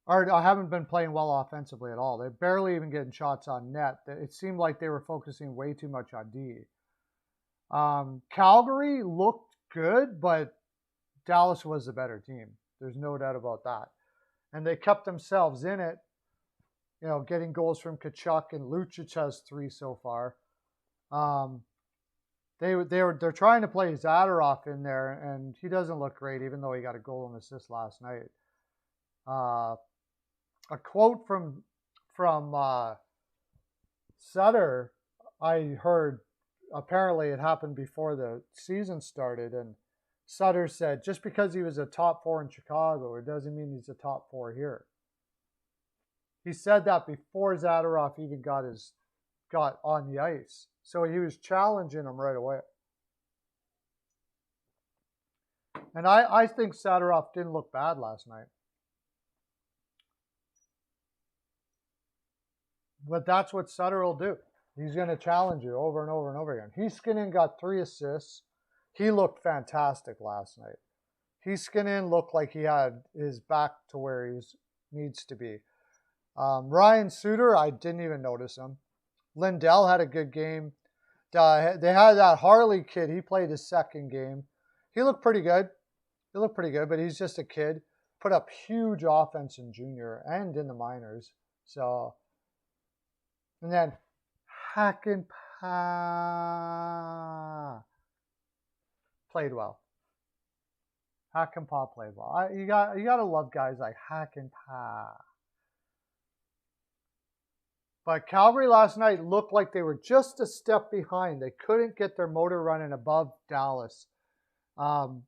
Or haven't been playing well offensively at all. They're barely even getting shots on net. It seemed like they were focusing way too much on D. Calgary looked good, but Dallas was the better team. There's no doubt about that. And they kept themselves in it, getting goals from Tkachuk, and Lucic has 3 so far. They're trying to play Zadorov in there, and he doesn't look great, even though he got a goal and assist last night. A quote from Sutter, I heard. Apparently it happened before the season started, and Sutter said, just because he was a top 4 in Chicago, it doesn't mean he's a top 4 here. He said that before Zadorov even got on the ice. So he was challenging him right away. And I think Zadorov didn't look bad last night. But that's what Sutter will do. He's going to challenge you over and over and over again. Heiskanen got 3 assists. He looked fantastic last night. Heiskanen looked like he had his back to where he needs to be. Ryan Suter, I didn't even notice him. Lindell had a good game. They had that Harley kid. He played his second game. He looked pretty good. But he's just a kid. Put up huge offense in junior and in the minors. So, and then Hakanpää played well. Hakanpää played well. You got to love guys like Hakanpää. But Calgary last night looked like they were just a step behind. They couldn't get their motor running above Dallas. The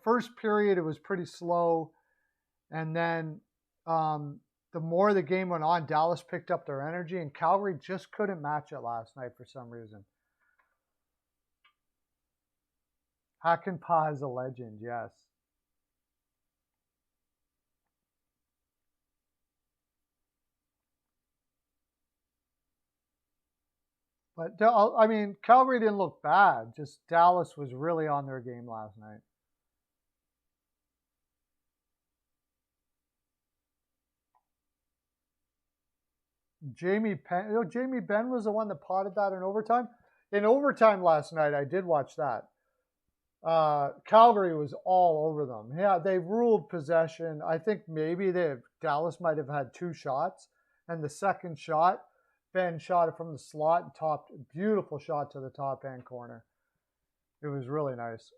first period, it was pretty slow, and then the more the game went on, Dallas picked up their energy, and Calgary just couldn't match it last night for some reason. Hakanpää is a legend, yes. But I mean, Calgary didn't look bad. Just Dallas was really on their game last night. Jamie Benn was the one that potted that in overtime. In overtime last night, I did watch that. Calgary was all over them. Yeah, they ruled possession. I think maybe Dallas might have had 2 shots, and the second shot, Ben shot it from the slot, beautiful shot to the top hand corner. It was really nice.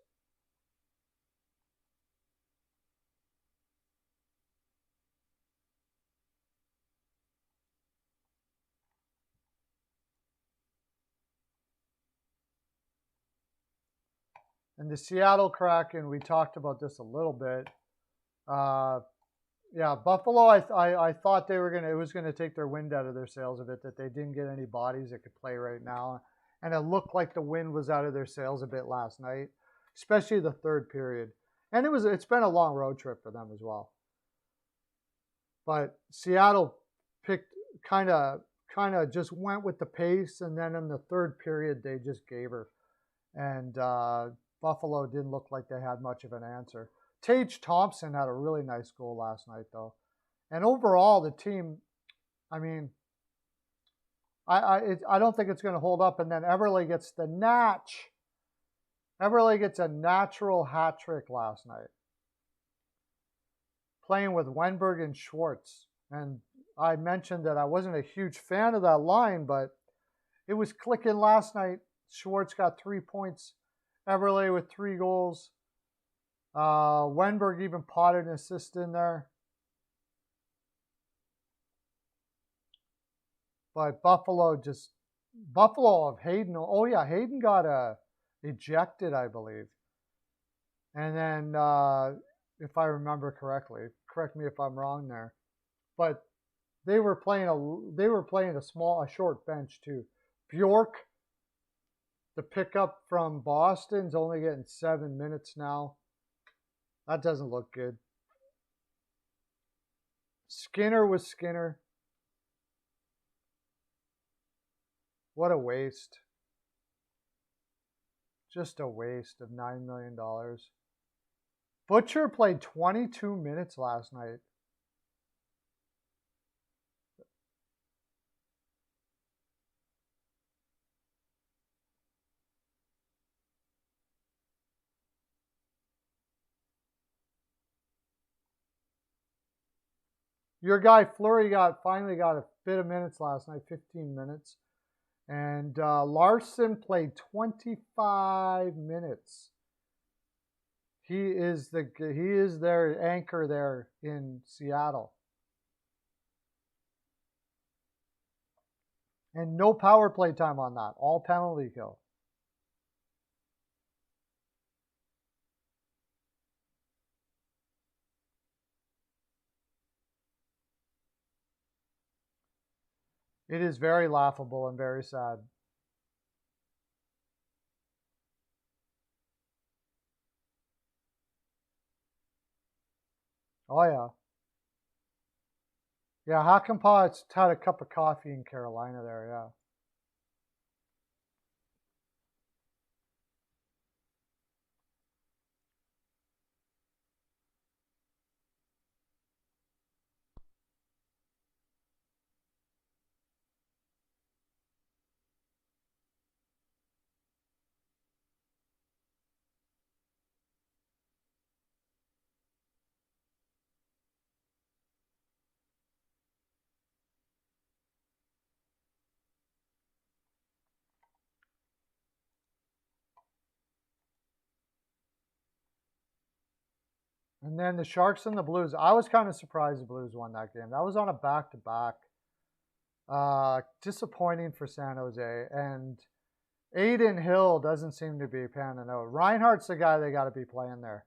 And the Seattle Kraken, we talked about this a little bit. Yeah, Buffalo, I thought it was gonna take their wind out of their sails a bit, that they didn't get any bodies that could play right now. And it looked like the wind was out of their sails a bit last night, especially the third period. And it's been a long road trip for them as well. But Seattle picked kind of just went with the pace, and then in the third period they just gave her. And Buffalo didn't look like they had much of an answer. Tage Thompson had a really nice goal last night, though. And overall, the team, I mean, I don't think it's going to hold up. And then Everly gets the natch. Everly gets a natural hat trick last night, playing with Wenberg and Schwartz. And I mentioned that I wasn't a huge fan of that line, but it was clicking last night. Schwartz got 3 points. Everly with 3 goals. Wenberg even potted an assist in there. But Buffalo of Hayden. Oh yeah, Hayden got ejected, I believe. And then, if I remember correctly, correct me if I'm wrong there, but they were playing a short bench too. Bjork, the pickup from Boston's only getting 7 minutes now. That doesn't look good. Skinner was Skinner. What a waste. Just a waste of $9 million. Butcher played 22 minutes last night. Your guy Fleury finally got a bit of minutes last night, 15 minutes. And Larson played 25 minutes. He is their anchor there in Seattle. And no power play time on that, all penalty kill. It is very laughable and very sad. Oh yeah. Yeah, Hakanpää's had a cup of coffee in Carolina there, yeah. And then the Sharks and the Blues. I was kind of surprised the Blues won that game. That was on a back-to-back. Disappointing for San Jose. And Aiden Hill doesn't seem to be panning out. Reinhardt's the guy they got to be playing there.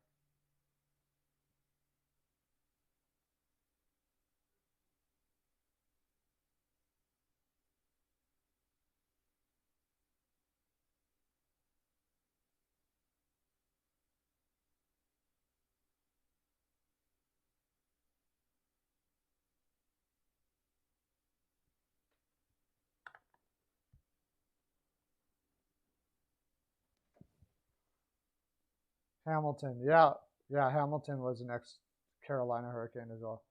Hamilton, yeah. Hamilton was an ex-Carolina Hurricane as well.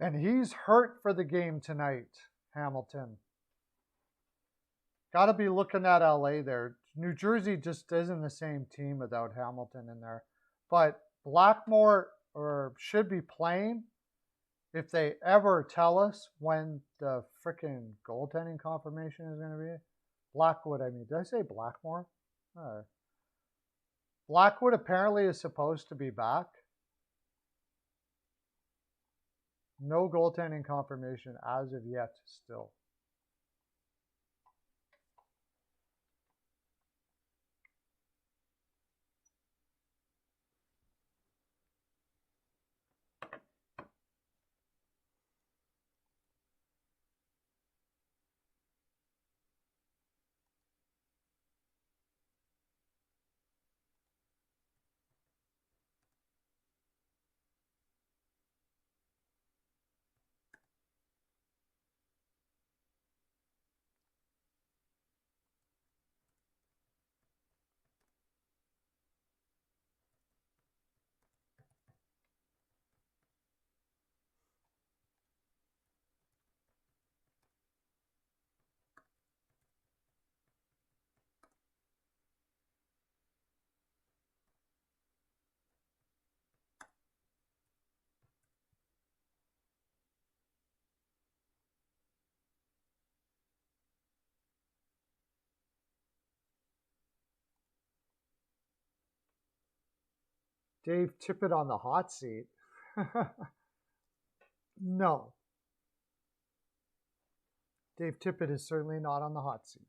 And he's hurt for the game tonight, Hamilton. Got to be looking at LA there. New Jersey just isn't the same team without Hamilton in there. But Blackmore should be playing if they ever tell us when the freaking goaltending confirmation is going to be. Blackwood, I mean. Did I say Blackmore? Blackwood apparently is supposed to be back. No goaltending confirmation as of yet still. Dave Tippett on the hot seat. No. Dave Tippett is certainly not on the hot seat.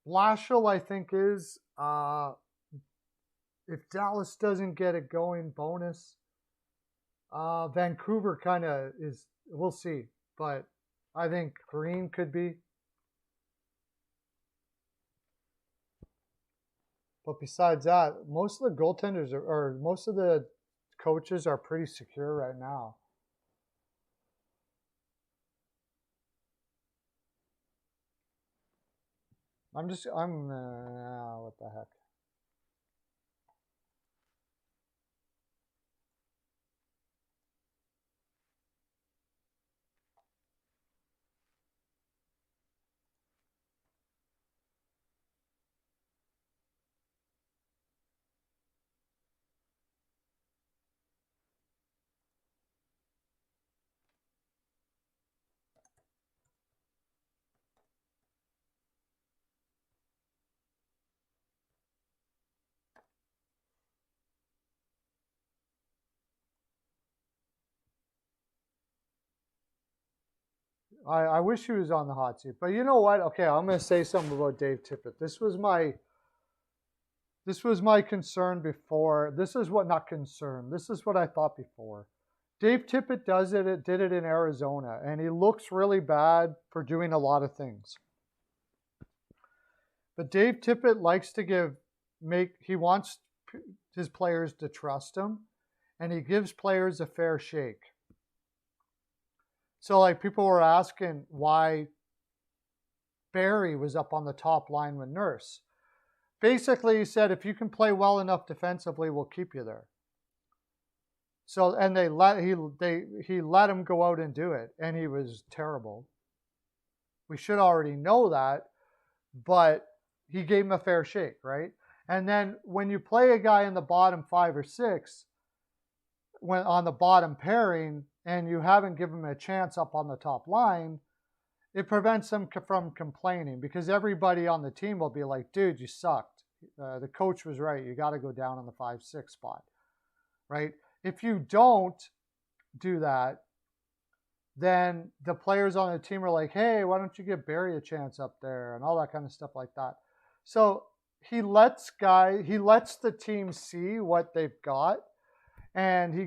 Blashill, I think, is. If Dallas doesn't get it going, bonus. Vancouver kind of is. We'll see. But I think Green could be. But besides that, most of the goaltenders or most of the coaches are pretty secure right now. What the heck? I wish he was on the hot seat. But you know what? Okay, I'm going to say something about Dave Tippett. This was my concern before. This is what, not concern. This is what I thought before. Dave Tippett did it in Arizona, and he looks really bad for doing a lot of things. But Dave Tippett likes to he wants his players to trust him, and he gives players a fair shake. So, like, people were asking why Barry was up on the top line with Nurse. Basically, he said, if you can play well enough defensively, we'll keep you there. So, and he let him go out and do it, and he was terrible. We should already know that, but he gave him a fair shake, right? And then when you play a guy in the bottom 5 or 6, when on the bottom pairing, and you haven't given him a chance up on the top line, it prevents him from complaining, because everybody on the team will be like, dude, you sucked. The coach was right. You got to go down on the 5-6 spot, right? If you don't do that, then the players on the team are like, hey, why don't you give Barry a chance up there and all that kind of stuff like that. So he lets the team see what they've got, and he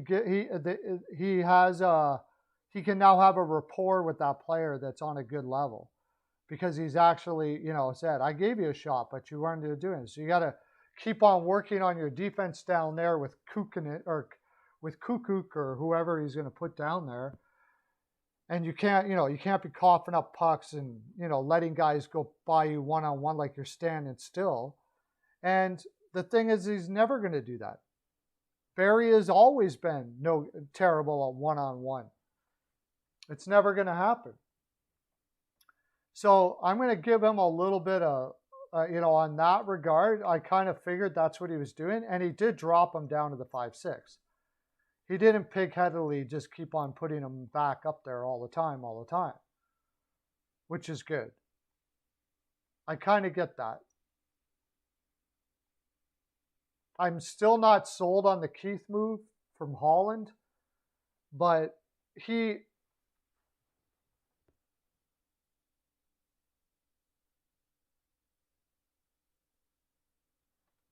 can now have a rapport with that player that's on a good level, because he's actually, said, I gave you a shot, but you weren't doing it. So you got to keep on working on your defense down there with Kukuk or whoever he's going to put down there. And you can't be coughing up pucks and, letting guys go by you one-on-one like you're standing still. And the thing is, he's never going to do that. Barry has always been terrible at one-on-one. It's never going to happen. So I'm going to give him a little bit of, on that regard, I kind of figured that's what he was doing. And he did drop him down to the 5-6. He didn't pig-headedly just keep on putting him back up there all the time, which is good. I kind of get that. I'm still not sold on the Keith move from Holland, but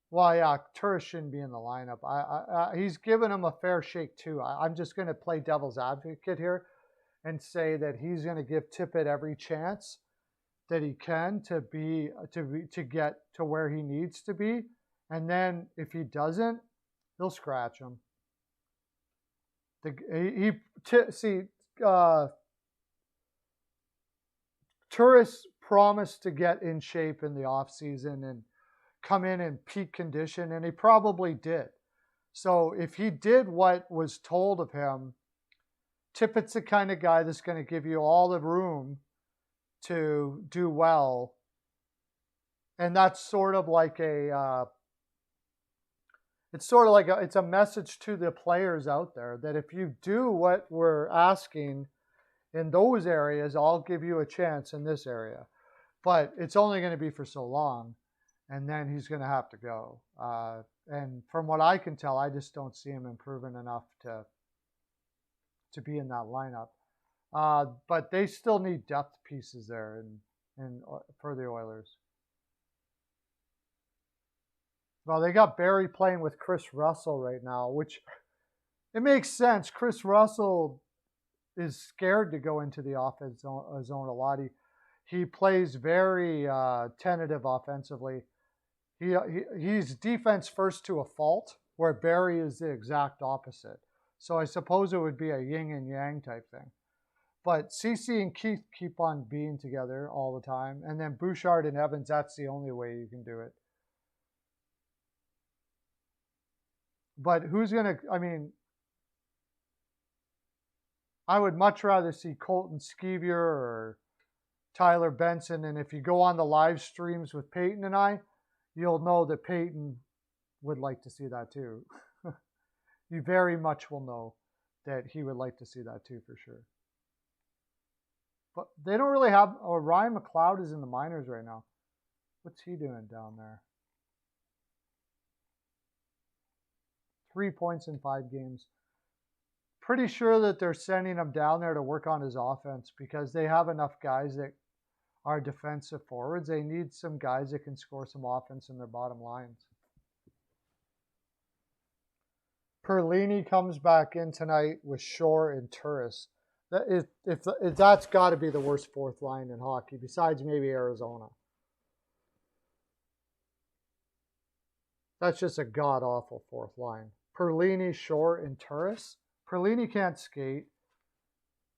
well, yeah, Turris shouldn't be in the lineup. He's given him a fair shake too. I'm just going to play devil's advocate here and say that he's going to give Tippett every chance that he can to get to where he needs to be, and then if he doesn't, he'll scratch him. Turris promised to get in shape in the offseason and come in peak condition, and he probably did. So if he did what was told of him, Tippett's the kind of guy that's going to give you all the room to do well. And that's sort of like it's a message to the players out there that if you do what we're asking in those areas, I'll give you a chance in this area. But it's only going to be for so long. And then he's going to have to go. And from what I can tell, I just don't see him improving enough to be in that lineup. But they still need depth pieces there and for the Oilers. Well, they got Barry playing with Chris Russell right now, which it makes sense. Chris Russell is scared to go into the offense zone a lot. He plays very tentative offensively. He's defense first to a fault, where Barry is the exact opposite. So I suppose it would be a yin and yang type thing. But CeCe and Keith keep on being together all the time. And then Bouchard and Evans, that's the only way you can do it. But who's going to, I would much rather see Colton Skeevier or Tyler Benson. And if you go on the live streams with Peyton and I, you'll know that Peyton would like to see that too. You very much will know that he would like to see that too, for sure. But they don't really have, Ryan McLeod is in the minors right now. What's he doing down there? 3 points in 5 games. Pretty sure that they're sending him down there to work on his offense because they have enough guys that are defensive forwards. They need some guys that can score some offense in their bottom lines. Perlini comes back in tonight with Shore and Turris. That's got to be the worst fourth line in hockey, besides maybe Arizona. That's just a god-awful fourth line. Perlini, Shore, and Turris. Perlini can't skate.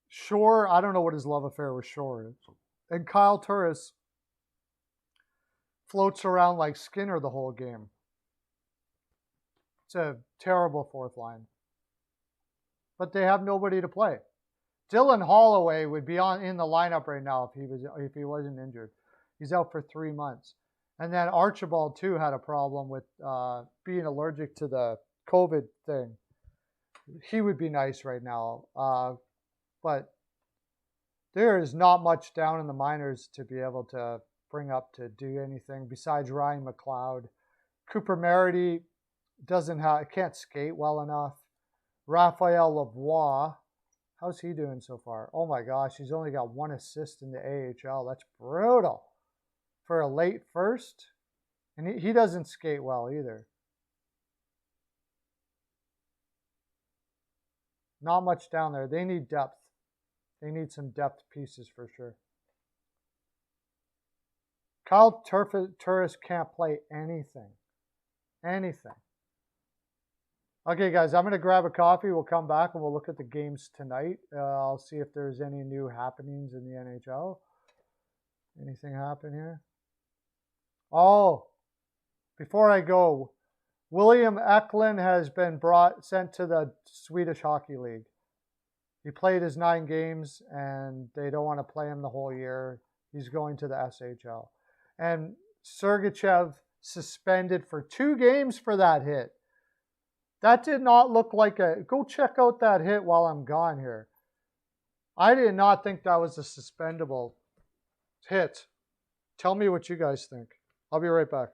Shore, I don't know what his love affair with Shore is. And Kyle Turris floats around like Skinner the whole game. It's a terrible fourth line. But they have nobody to play. Dylan Holloway would be in the lineup right now if he wasn't injured. He's out for 3 months. And then Archibald, too, had a problem with being allergic to the COVID thing. He would be nice right now. But there is not much down in the minors to be able to bring up to do anything besides Ryan McLeod Cooper Merity can't skate well enough. Raphael Lavoie, how's he doing so far? Oh my gosh, he's only got 1 assist in the AHL. That's brutal for a late first. And he doesn't skate well either. Not much down there. They need depth. They need some depth pieces for sure. Kyle Turris can't play anything. Anything. Okay, guys, I'm going to grab a coffee. We'll come back and we'll look at the games tonight. I'll see if there's any new happenings in the NHL. Anything happen here? Oh, before I go, William Eklund has been sent to the Swedish Hockey League. He played his 9 games, and they don't want to play him the whole year. He's going to the SHL. And Sergachev suspended for 2 games for that hit. That did not look like a... Go check out that hit while I'm gone here. I did not think that was a suspendable hit. Tell me what you guys think. I'll be right back.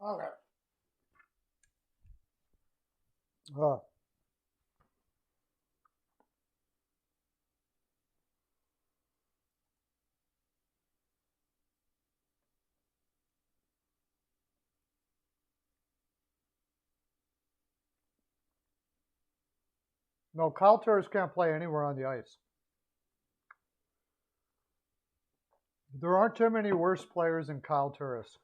Okay. No, Kyle Turris can't play anywhere on the ice. There aren't too many worse players than Kyle Turris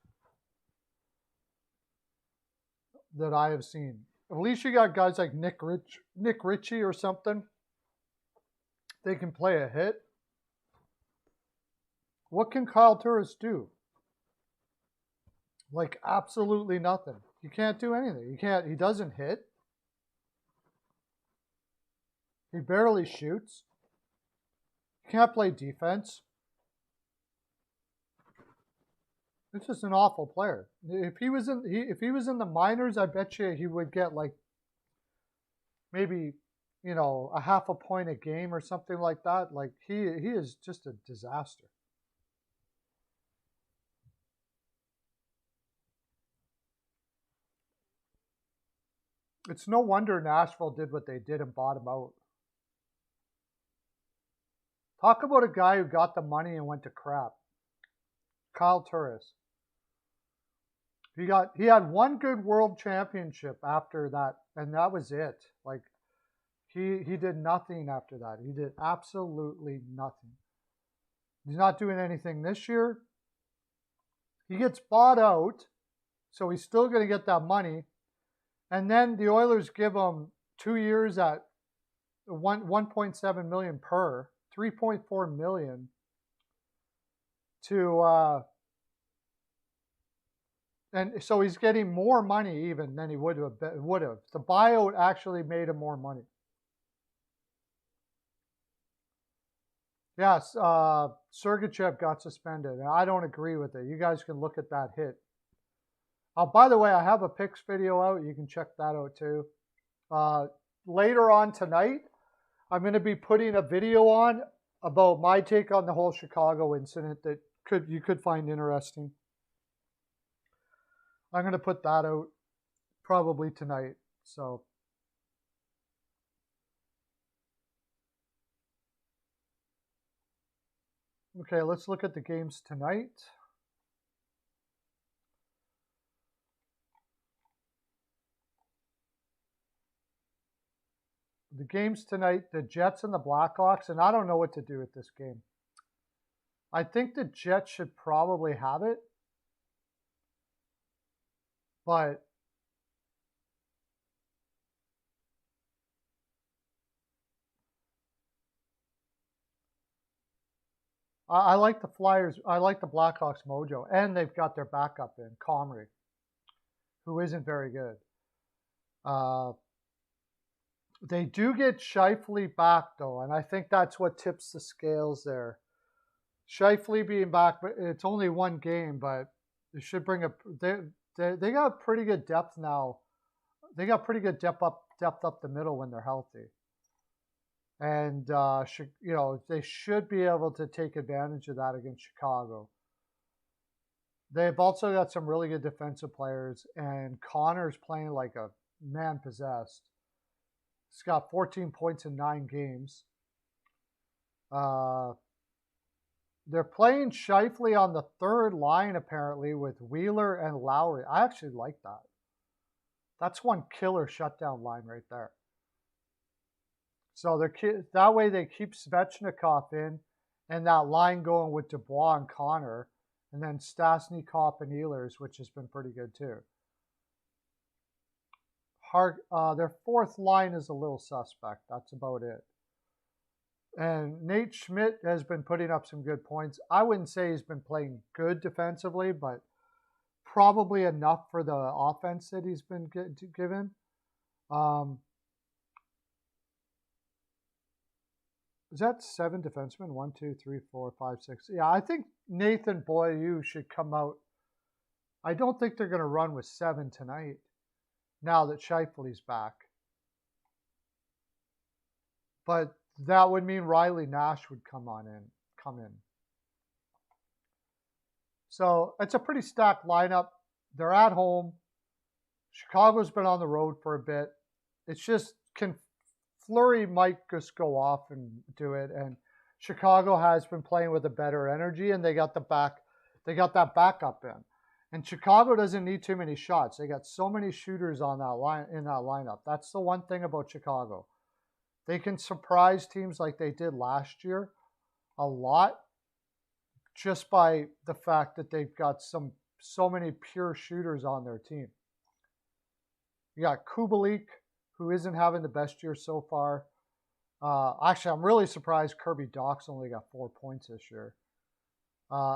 that I have seen. At least you got guys like Nick Ritchie or something. They can play a hit. What can Kyle Turris do? Like absolutely nothing. He can't do anything. He doesn't hit. He barely shoots. He can't play defense. It's just an awful player. If he was in the minors, I bet you he would get like maybe a half a point a game or something like that. Like he is just a disaster. It's no wonder Nashville did what they did and bought him out. Talk about a guy who got the money and went to crap. Kyle Turris. He had one good world championship after that, and that was it. Like he did nothing after that. He did absolutely nothing. He's not doing anything this year. He gets bought out, so he's still going to get that money. And then the Oilers give him 2 years at 1.7 million per, 3.4 million to and so he's getting more money even than he would have. The buyout actually made him more money. Yes, Sergachev got suspended, and I don't agree with it. You guys can look at that hit. By the way, I have a picks video out. You can check that out too. Later on tonight, I'm going to be putting a video on about my take on the whole Chicago incident that you could find interesting. I'm going to put that out probably tonight. So, okay, let's look at the games tonight. The games tonight, the Jets and the Blackhawks, and I don't know what to do with this game. I think the Jets should probably have it, but I like the Flyers. I like the Blackhawks mojo, and they've got their backup in Comrie, who isn't very good. They do get Scheifele back though, and I think that's what tips the scales there. Scheifele being back, but it's only one game, but they should bring they got pretty good depth now. They got pretty good depth up the middle when they're healthy, and they should be able to take advantage of that against Chicago. They've also got some really good defensive players, and Connor's playing like a man possessed. He's got 14 points in 9 games. They're playing Scheifele on the third line, apparently, with Wheeler and Lowry. I actually like that. That's one killer shutdown line right there. So that way they keep Svechnikov in, and that line going with Dubois and Connor, and then Stasnikov and Ehlers, which has been pretty good too. Their fourth line is a little suspect. That's about it. And Nate Schmidt has been putting up some good points. I wouldn't say he's been playing good defensively, but probably enough for the offense that he's been given. Is that 7 defensemen? 1, 2, 3, 4, 5, 6. Yeah, I think Nathan Beaulieu should come out. I don't think they're going to run with 7 tonight, now that Scheifele's back. But that would mean Riley Nash would come in. So it's a pretty stacked lineup. They're at home. Chicago's been on the road for a bit. It's just, Fleury might just go off and do it. And Chicago has been playing with a better energy, and they got that backup in. And Chicago doesn't need too many shots. They got so many shooters on that lineup. That's the one thing about Chicago. They can surprise teams like they did last year a lot, just by the fact that they've got so many pure shooters on their team. You got Kubalik, who isn't having the best year so far. Actually, I'm really surprised Kirby Dach's only got 4 points this year.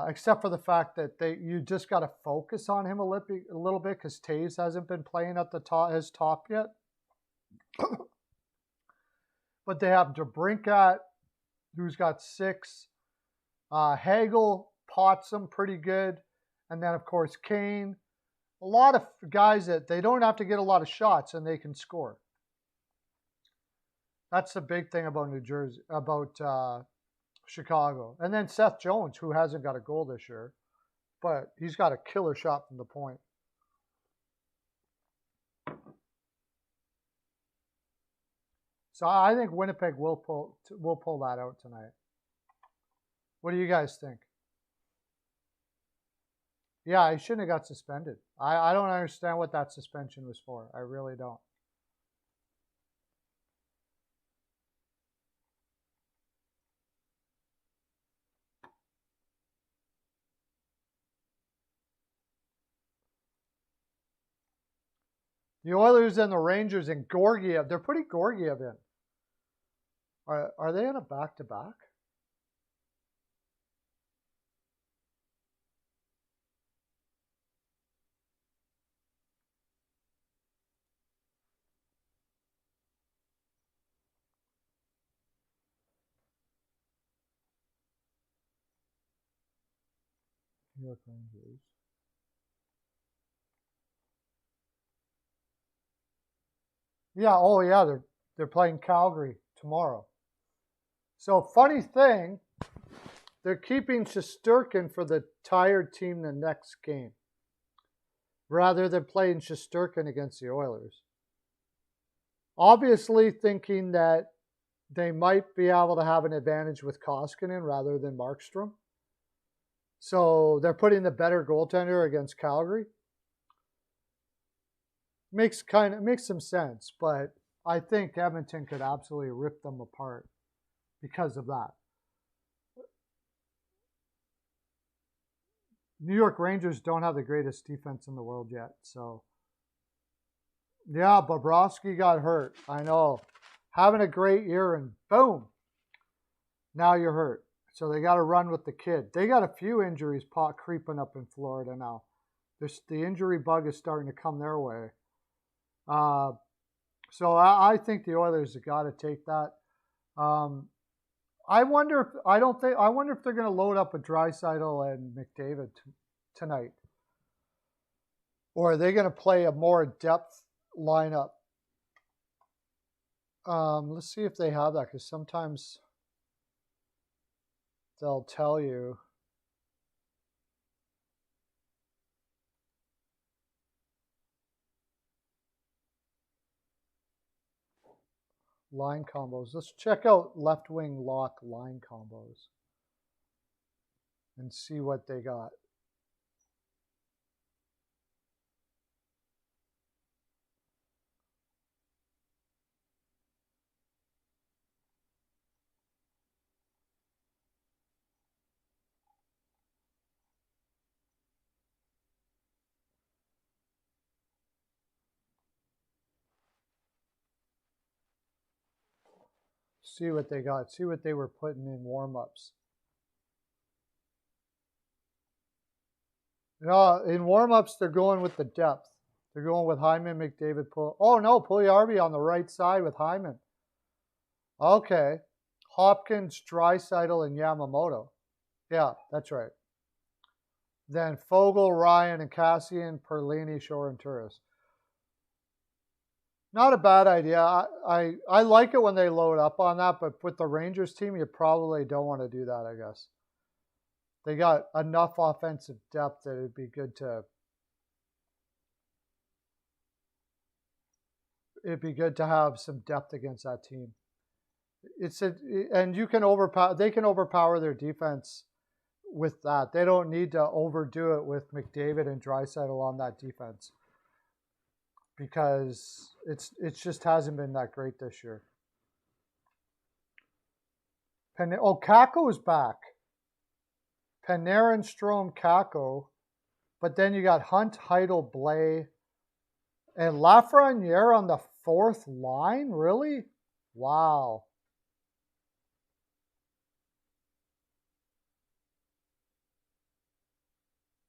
Except for the fact that you just got to focus on him a little bit, because Taves hasn't been playing at his top yet. But they have DeBrincat, who's got 6. Hagel pots him pretty good. And then, of course, Kane. A lot of guys that they don't have to get a lot of shots and they can score. That's the big thing about New Jersey, about Chicago. And then Seth Jones, who hasn't got a goal this year, but he's got a killer shot from the point. So I think Winnipeg will pull that out tonight. What do you guys think? Yeah, he shouldn't have got suspended. I don't understand what that suspension was for. I really don't. The Oilers and the Rangers and Georgiev, they're putting Georgiev in. Are they in a back-to-back? New York Rangers. Yeah, oh yeah, they're playing Calgary tomorrow. So funny thing, they're keeping Shesterkin for the tired team the next game, rather than playing Shesterkin against the Oilers. Obviously thinking that they might be able to have an advantage with Koskinen rather than Markstrom. So they're putting the better goaltender against Calgary. Makes some sense, but I think Edmonton could absolutely rip them apart because of that. New York Rangers don't have the greatest defense in the world yet, so yeah, Bobrovsky got hurt. I know. Having a great year and boom, now you're hurt. So they got to run with the kid. They got a few injuries creeping up in Florida now. The injury bug is starting to come their way. So I think the Oilers have got to take that. I wonder if they're going to load up with Draisaitl and McDavid tonight, or are they going to play a more depth lineup? Let's see if they have that, because sometimes they'll tell you. Line combos. Let's check out left wing lock line combos and see what they got. See what they got. See what they were putting in warm-ups. In warm-ups, they're going with the depth. They're going with Hyman, McDavid, Puljujarvi on the right side with Hyman. Okay. Hopkins, Draisaitl, and Yamamoto. Yeah, that's right. Then Fogle, Ryan, and Cassian, Perlini, Shore, and Turris. Not a bad idea. I like it when they load up on that, but with the Rangers team, you probably don't want to do that, I guess. They got enough offensive depth that it'd be good to have some depth against that team. And you can they can overpower their defense with that. They don't need to overdo it with McDavid and Draisaitl on that defense, because it just hasn't been that great this year. Kakko's back. Panarin, Strome, Kakko. But then you got Hunt, Heidel, Blais, and Lafreniere on the fourth line? Really? Wow.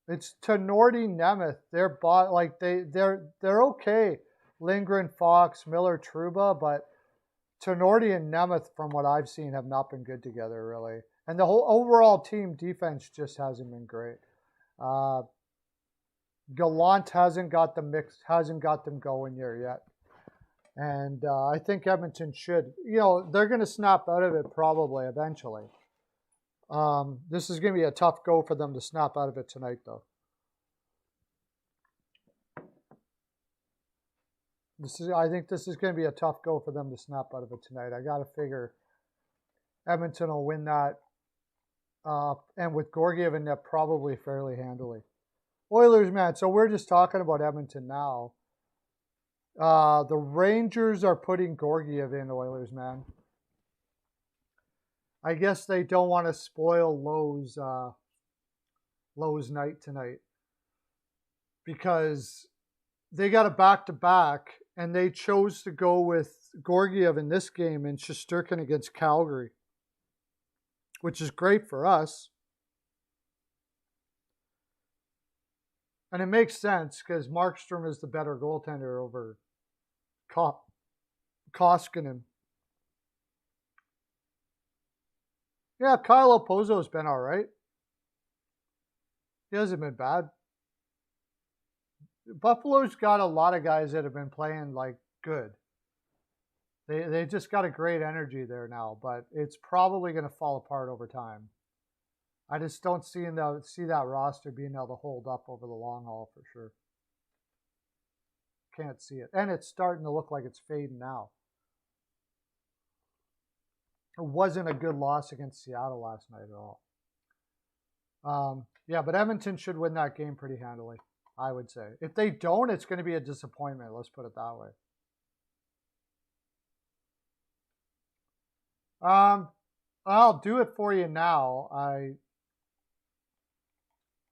It's Tenorti, Nemeth. They're okay. Lindgren, Fox, Miller, Trouba, but Tenorti and Nemeth, from what I've seen, have not been good together, really. And the whole overall team defense just hasn't been great. Gallant hasn't got the mix, hasn't got them going here yet. And I think Edmonton should. They're going to snap out of it probably eventually. This is going to be a tough go for them to snap out of it tonight, though. I think this is going to be a tough go for them to snap out of it tonight. I got to figure Edmonton will win that. And with Georgiev in net, probably fairly handily. Oilers, man. So we're just talking about Edmonton now. The Rangers are putting Georgiev in, Oilers, man. I guess they don't want to spoil Lowe's night tonight because they got a back-to-back, and they chose to go with Georgiev in this game and Shesterkin against Calgary, which is great for us. And it makes sense because Markstrom is the better goaltender over Koskinen. Yeah, Kyle Opozo's been all right. He hasn't been bad. Buffalo's got a lot of guys that have been playing like good. They just got a great energy there now, but it's probably going to fall apart over time. I just don't see that roster being able to hold up over the long haul for sure. Can't see it. And it's starting to look like it's fading now. It wasn't a good loss against Seattle last night at all. Yeah, but Edmonton should win that game pretty handily, I would say. If they don't, it's going to be a disappointment. Let's put it that way. I'll do it for you now.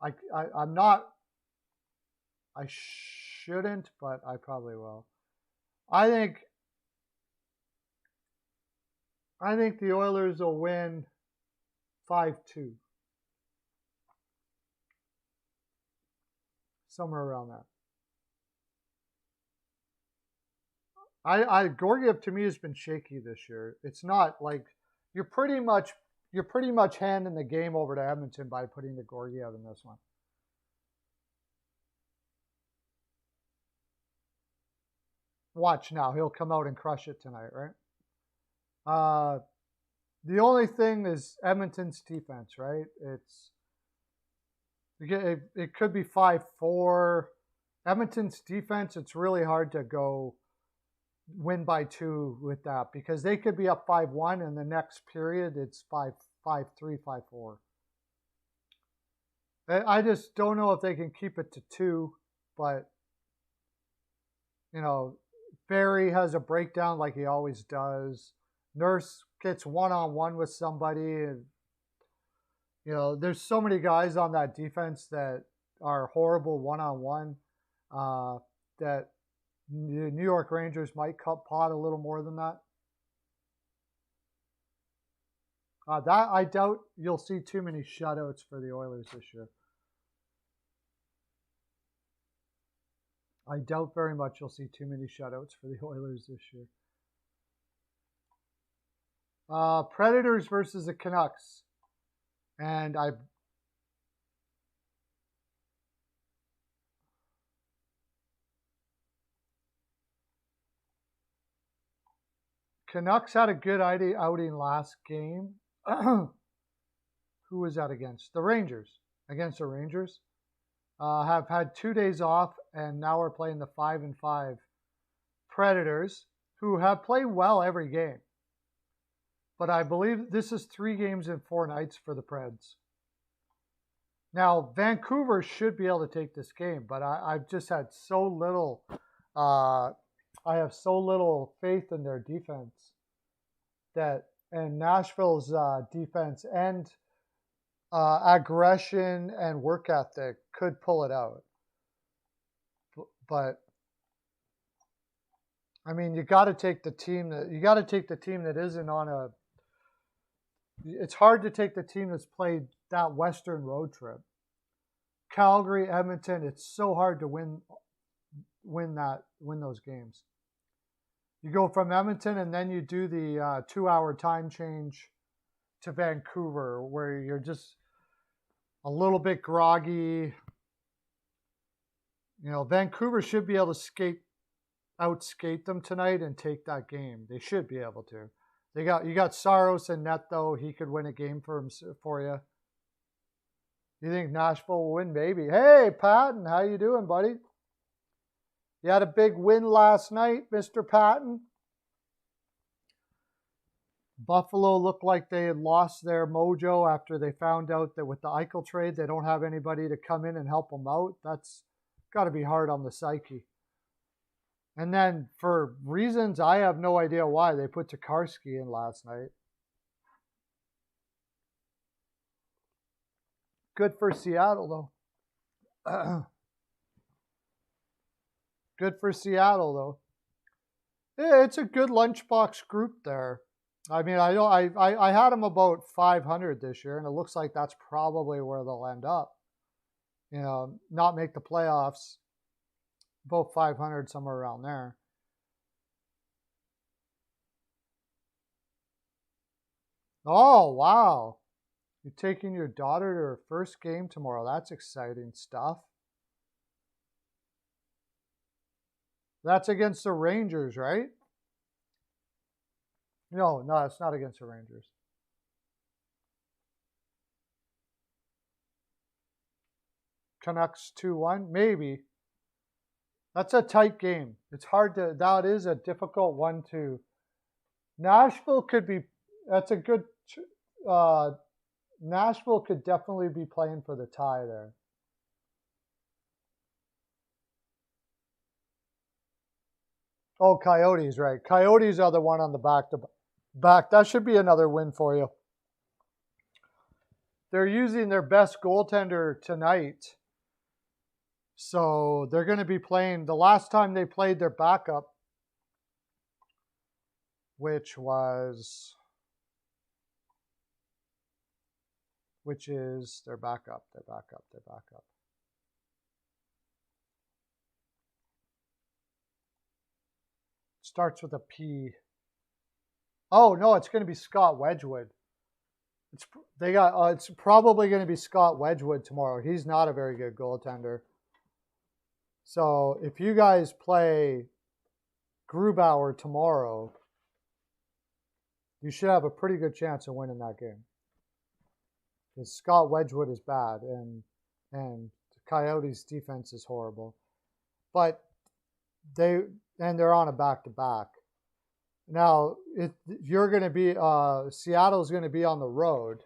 I'm not. I shouldn't, but I probably will. I think the Oilers will win 5-2. Somewhere around that. Georgiev to me has been shaky this year. It's not like you're pretty much handing the game over to Edmonton by putting the Georgiev in this one. Watch now, he'll come out and crush it tonight, right? The only thing is Edmonton's defense, right? It could be 5-4. Edmonton's defense, it's really hard to go win by 2 with that because they could be up 5-1 and the next period it's 5-3, 5-4. I just don't know if they can keep it to 2, but Barry has a breakdown like he always does. Nurse gets one-on-one with somebody, and there's so many guys on that defense that are horrible one-on-one that the New York Rangers might cut pot a little more than that. That I doubt you'll see too many shutouts for the Oilers this year. I doubt very much you'll see too many shutouts for the Oilers this year. Predators versus the Canucks. And Canucks had a good outing last game. Who was that against? The Rangers. Against the Rangers. Have had 2 days off, and now we're playing the 5-5 Predators, who have played well every game. But I believe this is 3 games in 4 nights for the Preds. Now, Vancouver should be able to take this game, but I've just had so little. I have so little faith in their defense and Nashville's defense and aggression and work ethic could pull it out. But I mean, you got to take the team that isn't on a. It's hard to take the team that's played that Western road trip. Calgary, Edmonton. It's so hard to win those games. You go from Edmonton and then you do the 2-hour time change to Vancouver, where you're just a little bit groggy. Vancouver should be able to outskate them tonight and take that game. They should be able to. You got Saros in net though. He could win a game for you. You think Nashville will win? Maybe. Hey, Patton, how you doing, buddy? You had a big win last night, Mr. Patton. Buffalo looked like they had lost their mojo after they found out that with the Eichel trade, they don't have anybody to come in and help them out. That's got to be hard on the psyche. And then for reasons I have no idea why, they put Tokarski in last night. Good for Seattle, though. Good for Seattle, though. Yeah, it's a good lunchbox group there. I mean, I had them about 500 this year, and it looks like that's probably where they'll end up. Not make the playoffs, about 500, somewhere around there. Oh, wow. You're taking your daughter to her first game tomorrow. That's exciting stuff. That's against the Rangers, right? No, it's not against the Rangers. Canucks 2-1, maybe. That's a tight game. It's hard to, that is a difficult one to. Nashville could be, that's a good, Nashville could definitely be playing for the tie there. Oh, Coyotes, right. Coyotes are the one on the back. That should be another win for you. They're using their best goaltender tonight. So they're going to be playing, the last time they played their backup, which is their backup. Starts with a P. Oh, no, it's going to be Scott Wedgwood. It's probably going to be Scott Wedgwood tomorrow. He's not a very good goaltender. So if you guys play Grubauer tomorrow, you should have a pretty good chance of winning that game. Because Scott Wedgwood is bad, and the Coyotes' defense is horrible. But they're on a back-to-back. Now, you're going to be Seattle's going to be on the road,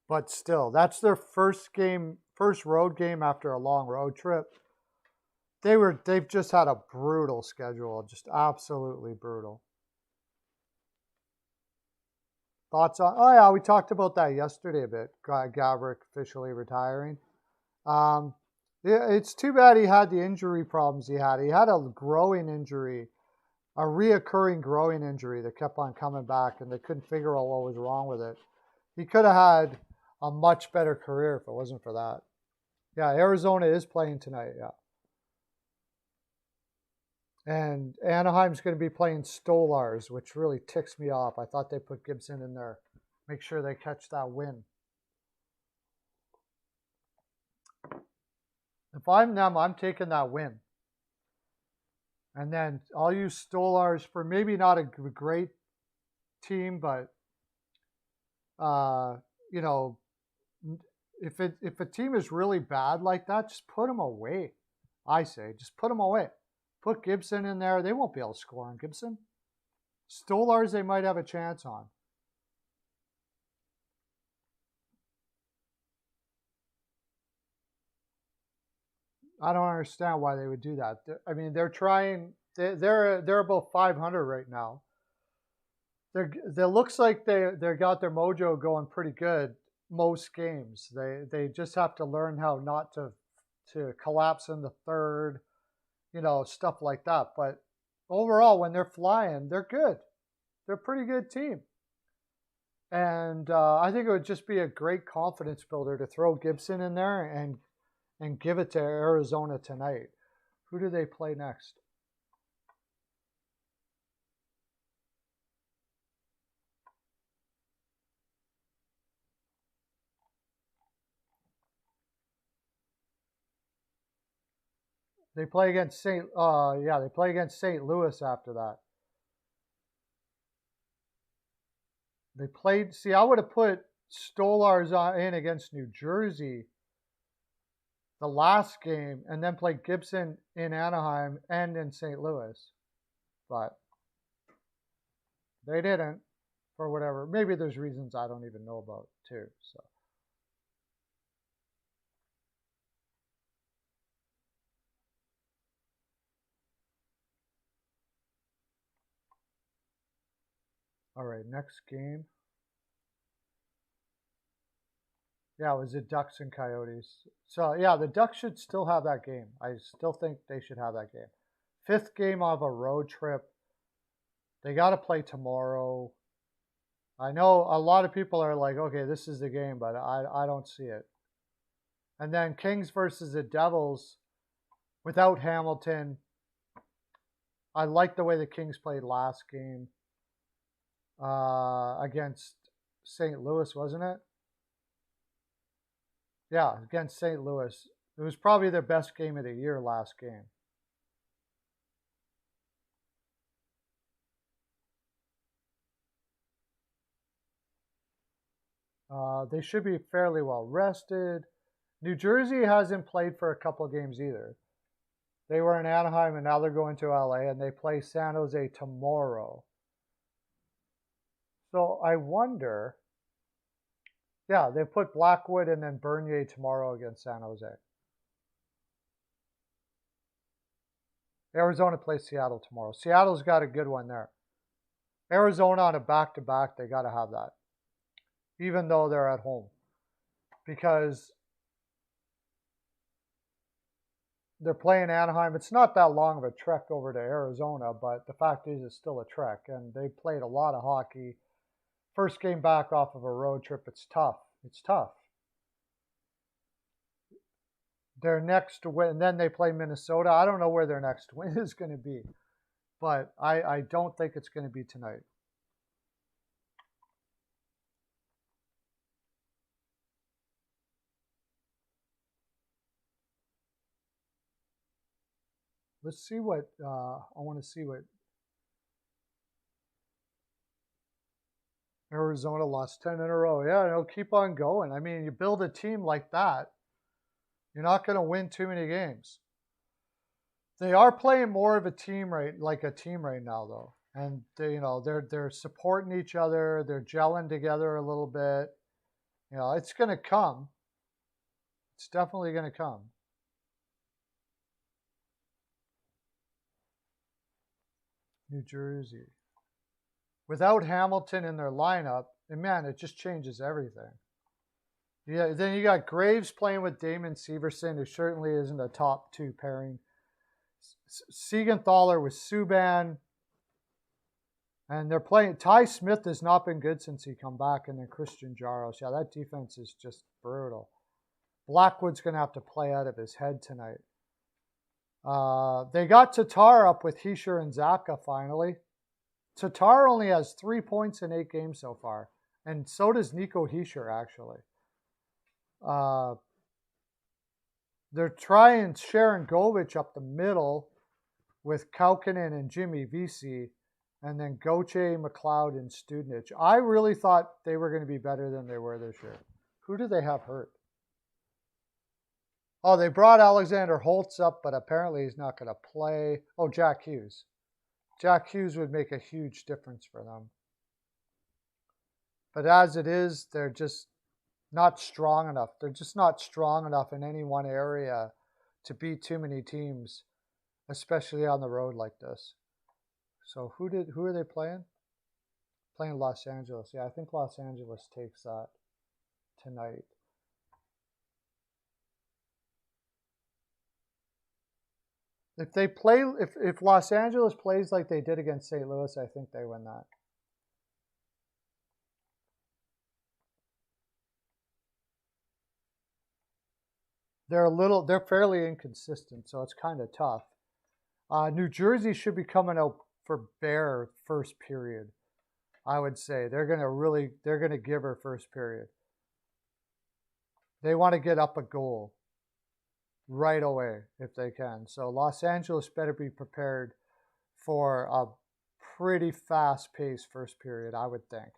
but still, that's their first road game after a long road trip. They've just had a brutal schedule, just absolutely brutal. Thoughts on? Oh yeah, we talked about that yesterday a bit. Gaborik officially retiring. It's too bad he had the injury problems he had. He had a growing injury, a reoccurring growing injury that kept on coming back, and they couldn't figure out what was wrong with it. He could have had a much better career if it wasn't for that. Yeah, Arizona is playing tonight, yeah. And Anaheim's going to be playing Stolars, which really ticks me off. I thought they put Gibson in there. Make sure they catch that win. If I'm them, I'm taking that win. And then I'll use Stolars for maybe not a great team, but if a team is really bad like that, just put them away. I say, just put them away. Put Gibson in there. They won't be able to score on Gibson. Stolars, they might have a chance on. I don't understand why they would do that. I mean, they're trying. They're about 500 right now. They looks like they got their mojo going pretty good most games. They just have to learn how not to collapse in the third. Stuff like that. But overall, when they're flying, they're good. They're a pretty good team. And I think it would just be a great confidence builder to throw Gibson in there and give it to Arizona tonight. Who do they play next? They play against they play against St. Louis after that. They played. See, I would have put Stolarz in against New Jersey the last game, and then play Gibson in Anaheim and in St. Louis, but they didn't for whatever. Maybe there's reasons I don't even know about too. So. All right, next game. Yeah, it was the Ducks and Coyotes. So, yeah, the Ducks should still have that game. I still think they should have that game. 5th game of a road trip. They got to play tomorrow. I know a lot of people are like, okay, this is the game, but I don't see it. And then Kings versus the Devils without Hamilton. I like the way the Kings played last game against St. Louis, wasn't it? Yeah, against St. Louis. It was probably their best game of the year last game. They should be fairly well rested. New Jersey hasn't played for a couple of games either. They were in Anaheim and now they're going to LA and they play San Jose tomorrow. So I wonder, yeah, they put Blackwood and then Bernier tomorrow against San Jose. Arizona plays Seattle tomorrow. Seattle's got a good one there. Arizona on a back-to-back, they got to have that, even though they're at home, because they're playing Anaheim. It's not that long of a trek over to Arizona, but the fact is it's still a trek, and they played a lot of hockey. First game back off of a road trip, it's tough. It's tough. Their next win, and then they play Minnesota. I don't know where their next win is going to be, but I don't think it's going to be tonight. Let's see what I want to see what Arizona lost 10 in a row. Yeah, it'll keep on going. I mean, you build a team like that, you're not going to win too many games. They are playing more of a team right now though. And they, they're supporting each other, they're gelling together a little bit. It's going to come. It's definitely going to come. New Jersey. Without Hamilton in their lineup, and man, it just changes everything. Yeah, then you got Graves playing with Damon Severson, who certainly isn't a top 2 pairing. Siegenthaler with Subban. And they're playing. Ty Smith has not been good since he come back, and then Christian Jaros. Yeah, that defense is just brutal. Blackwood's going to have to play out of his head tonight. They got Tatar up with Hischier and Zacha finally. Tatar only has 3 points in 8 games so far, and so does Nico Hischier, actually. They're trying Sharon Govich up the middle with Kaukkonen and Jimmy Vesey, and then Gauthier, McLeod, and Studnich. I really thought they were going to be better than they were this year. Who do they have hurt? Oh, they brought Alexander Holtz up, but apparently he's not going to play. Oh, Jack Hughes. Jack Hughes would make a huge difference for them. But as it is, they're just not strong enough. They're just not strong enough in any one area to beat too many teams, especially on the road like this. So who are they playing? Playing Los Angeles. Yeah, I think Los Angeles takes that tonight. If Los Angeles plays like they did against St. Louis, I think they win that. They're fairly inconsistent, so it's kind of tough. New Jersey should be coming out for Bear first period. I would say they're going to give her first period. They want to get up a goal. right away if they can. So Los Angeles better be prepared for a pretty fast-paced first period, I would think.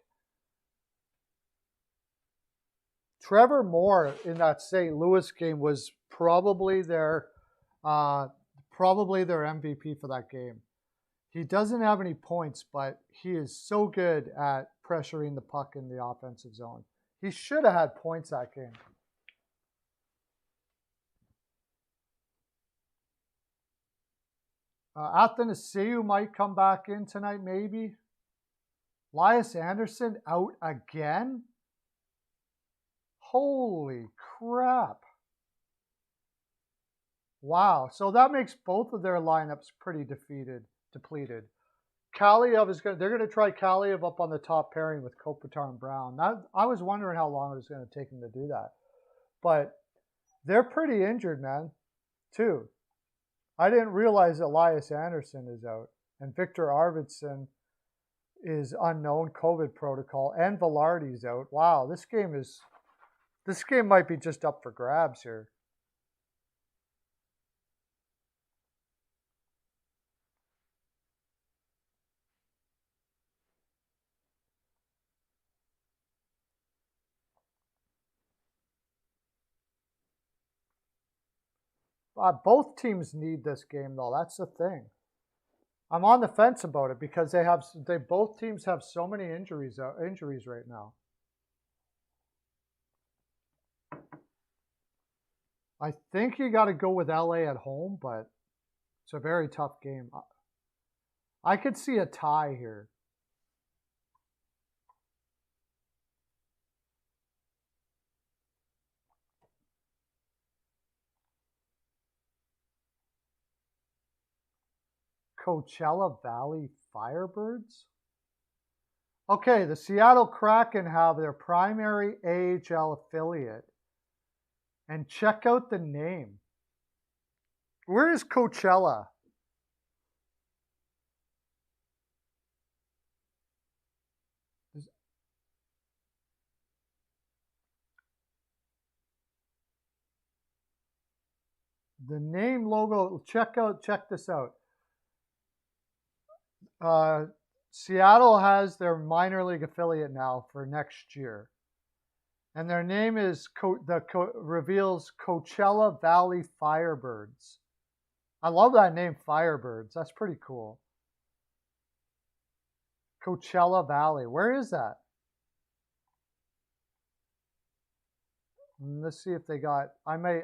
Trevor Moore in that St. Louis game was probably their MVP for that game. He doesn't have any points, but he is so good at pressuring the puck in the offensive zone. He should have had points that game. Athanasiou might come back in tonight, maybe. Elias Anderson out again? Holy crap. Wow. So that makes both of their lineups pretty depleted. Kaliev they're going to try Kaliev up on the top pairing with Kopitar and Brown. I was wondering how long it was going to take him to do that. But they're pretty injured, man, too. I didn't realize Elias Anderson is out. And Victor Arvidsson is unknown, COVID protocol, and Velarde's out. Wow, this game might be just up for grabs here. Both teams need this game, though. That's the thing. I'm on the fence about it because both teams have so many injuries right now. I think you got to go with LA at home, but it's a very tough game. I could see a tie here. Coachella Valley Firebirds? Okay, the Seattle Kraken have their primary AHL affiliate. And check out the name. Where is Coachella? The name logo, check this out. Seattle has their minor league affiliate now for next year. And their name is reveals Coachella Valley Firebirds. I love that name, Firebirds. That's pretty cool. Coachella Valley. Where is that? Let's see if they got. I may.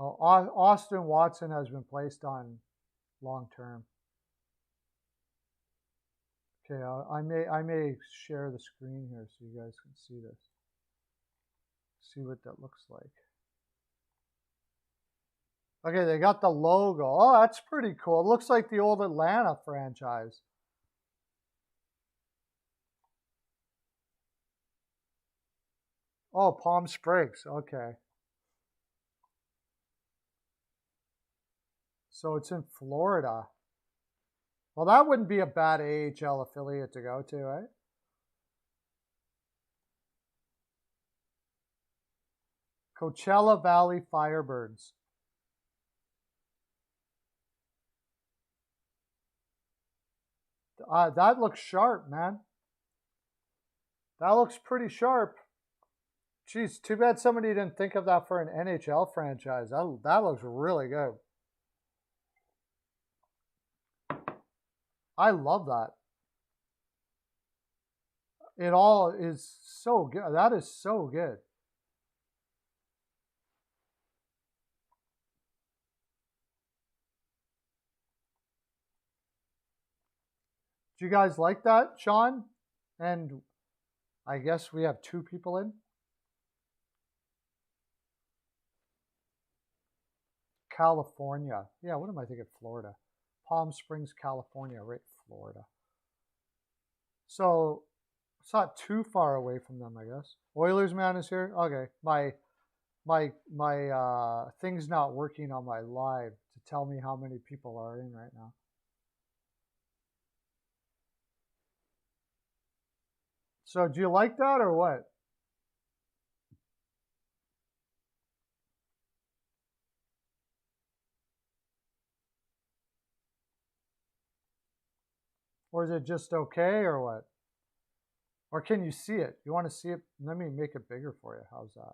Oh, Austin Watson has been placed on long term. Okay, I may share the screen here so you guys can see this. See what that looks like. Okay, they got the logo. Oh, that's pretty cool. It looks like the old Atlanta franchise. Oh, Palm Springs. Okay. So it's in Florida. Well, that wouldn't be a bad AHL affiliate to go to, right? Coachella Valley Firebirds. That looks sharp, man. That looks pretty sharp. Geez, too bad somebody didn't think of that for an NHL franchise. That looks really good. I love that. It all is so good. That is so good. Do you guys like that, Sean? And I guess we have two people in. California. Yeah, what am I thinking? Florida. Palm Springs, California, right? Florida. So It's not too far away from them, I guess. Oilers man is here. Okay, my thing's not working on my live to tell me how many people are in right now. So do you like that or what? Or is it just okay or what? Or can you see it? You want to see it? Let me make it bigger for you. How's that?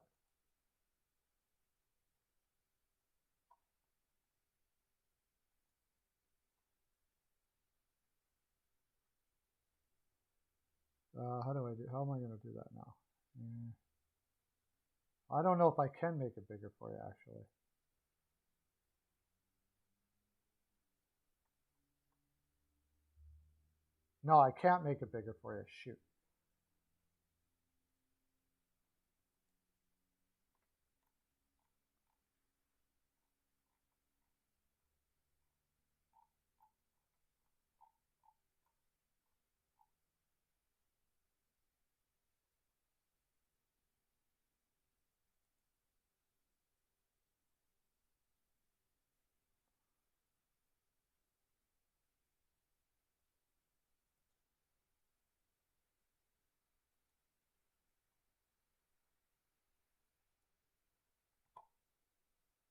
How do I do? How am I going to do that now? I don't know if I can make it bigger for you actually. No, I can't make it bigger for you. Shoot.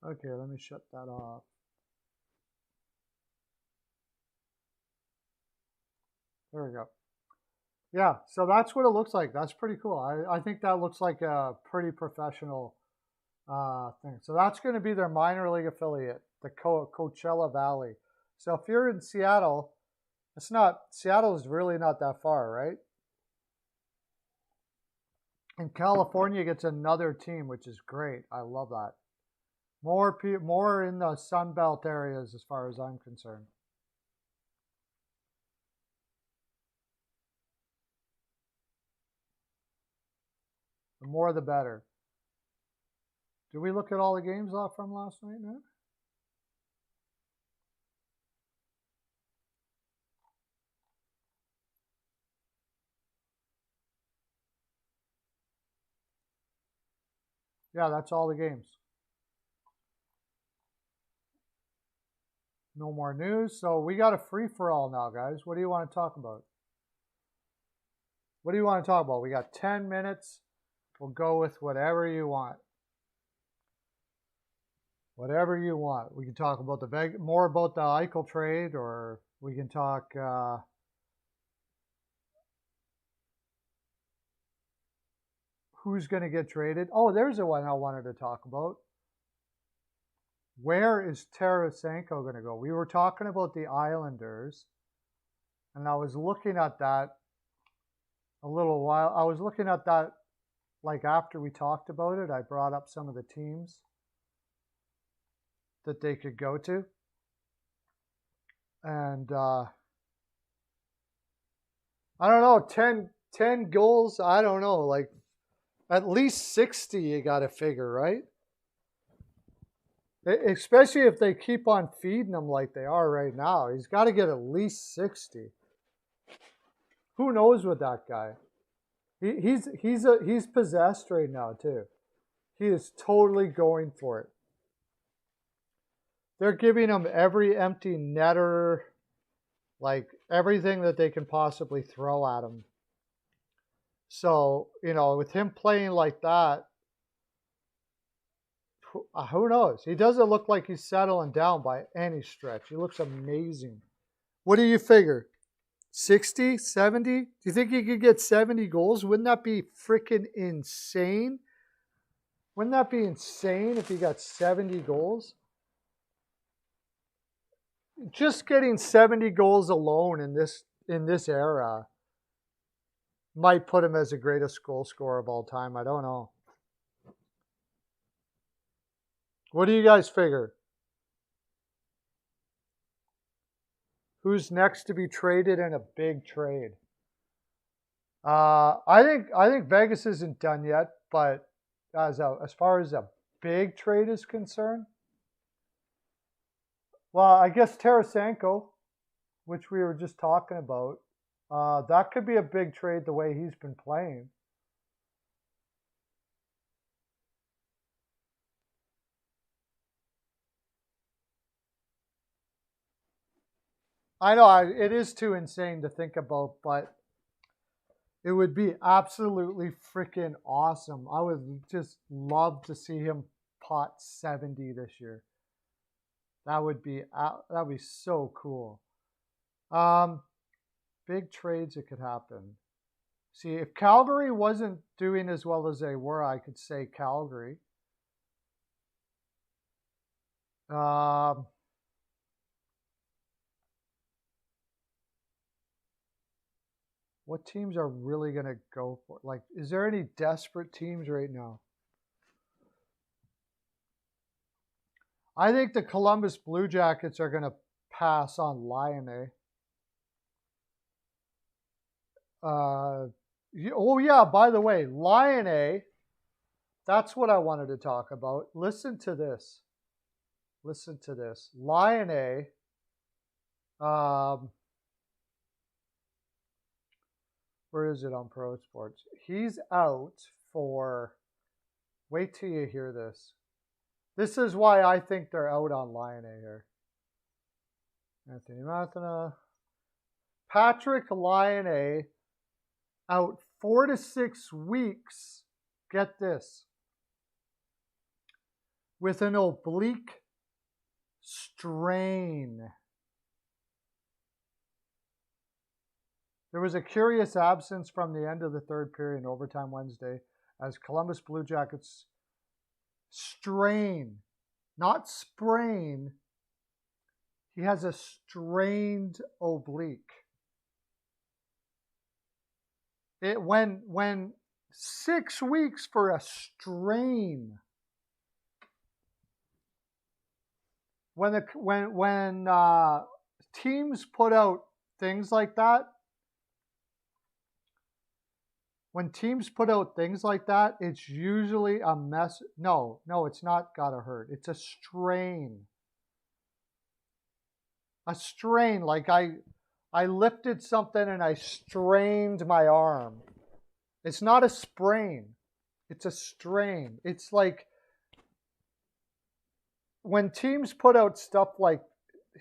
Okay, let me shut that off. There we go. Yeah, so that's what it looks like. That's pretty cool. I think that looks like a pretty professional thing. So that's going to be their minor league affiliate, the Coachella Valley. So if you're in Seattle, Seattle is really not that far, right? And California gets another team, which is great. I love that. More in the Sun Belt areas as far as I'm concerned. The more the better. Did we look at all the games off from last night now? Yeah, that's all the games. No more news. So we got a free-for-all now, guys. What do you want to talk about? What do you want to talk about? We got 10 minutes. We'll go with whatever you want. Whatever you want. We can talk about more about the Eichel trade, or we can talk who's going to get traded. Oh, there's the one I wanted to talk about. Where is Tarasenko going to go? We were talking about the Islanders, and I was looking at that a little while. I was looking at that like after we talked about it. I brought up some of the teams that they could go to. And I don't know, 10 goals, I don't know, like at least 60 you got to figure, right? Especially if they keep on feeding him like they are right now. He's got to get at least 60. Who knows with that guy? He's possessed right now too. He is totally going for it. They're giving him every empty netter, like everything that they can possibly throw at him. So, with him playing like that, who knows? He doesn't look like he's settling down by any stretch. He looks amazing. What do you figure? 60, 70? Do you think he could get 70 goals? Wouldn't that be freaking insane? Wouldn't that be insane if he got 70 goals? Just getting 70 goals alone in this era might put him as the greatest goal scorer of all time. I don't know. What do you guys figure? Who's next to be traded in a big trade? I think Vegas isn't done yet, but as far as a big trade is concerned, well, I guess Tarasenko, which we were just talking about, That could be a big trade the way he's been playing. I know it is too insane to think about, but it would be absolutely freaking awesome. I would just love to see him pot 70 this year. That would be so cool. Big trades that could happen. See, if Calgary wasn't doing as well as they were, I could say Calgary. What teams are really going to go for? Like, is there any desperate teams right now? I think the Columbus Blue Jackets are going to pass on Laine. Oh, yeah, by the way, Laine, that's what I wanted to talk about. Listen to this. Listen to this. Laine, where is it on Pro Sports? He's out for, wait till you hear this. This is why I think they're out on Laine here. Anthony Mathena. Patrick Laine out 4 to 6 weeks. Get this. With an oblique strain. There was a curious absence from the end of the third period in overtime Wednesday as Columbus Blue Jackets strain, not sprain. He has a strained oblique. When 6 weeks for a strain. When teams put out things like that, it's usually a mess. No, it's not gotta hurt. It's a strain. A strain, like I lifted something and I strained my arm. It's not a sprain. It's a strain. It's like when teams put out stuff like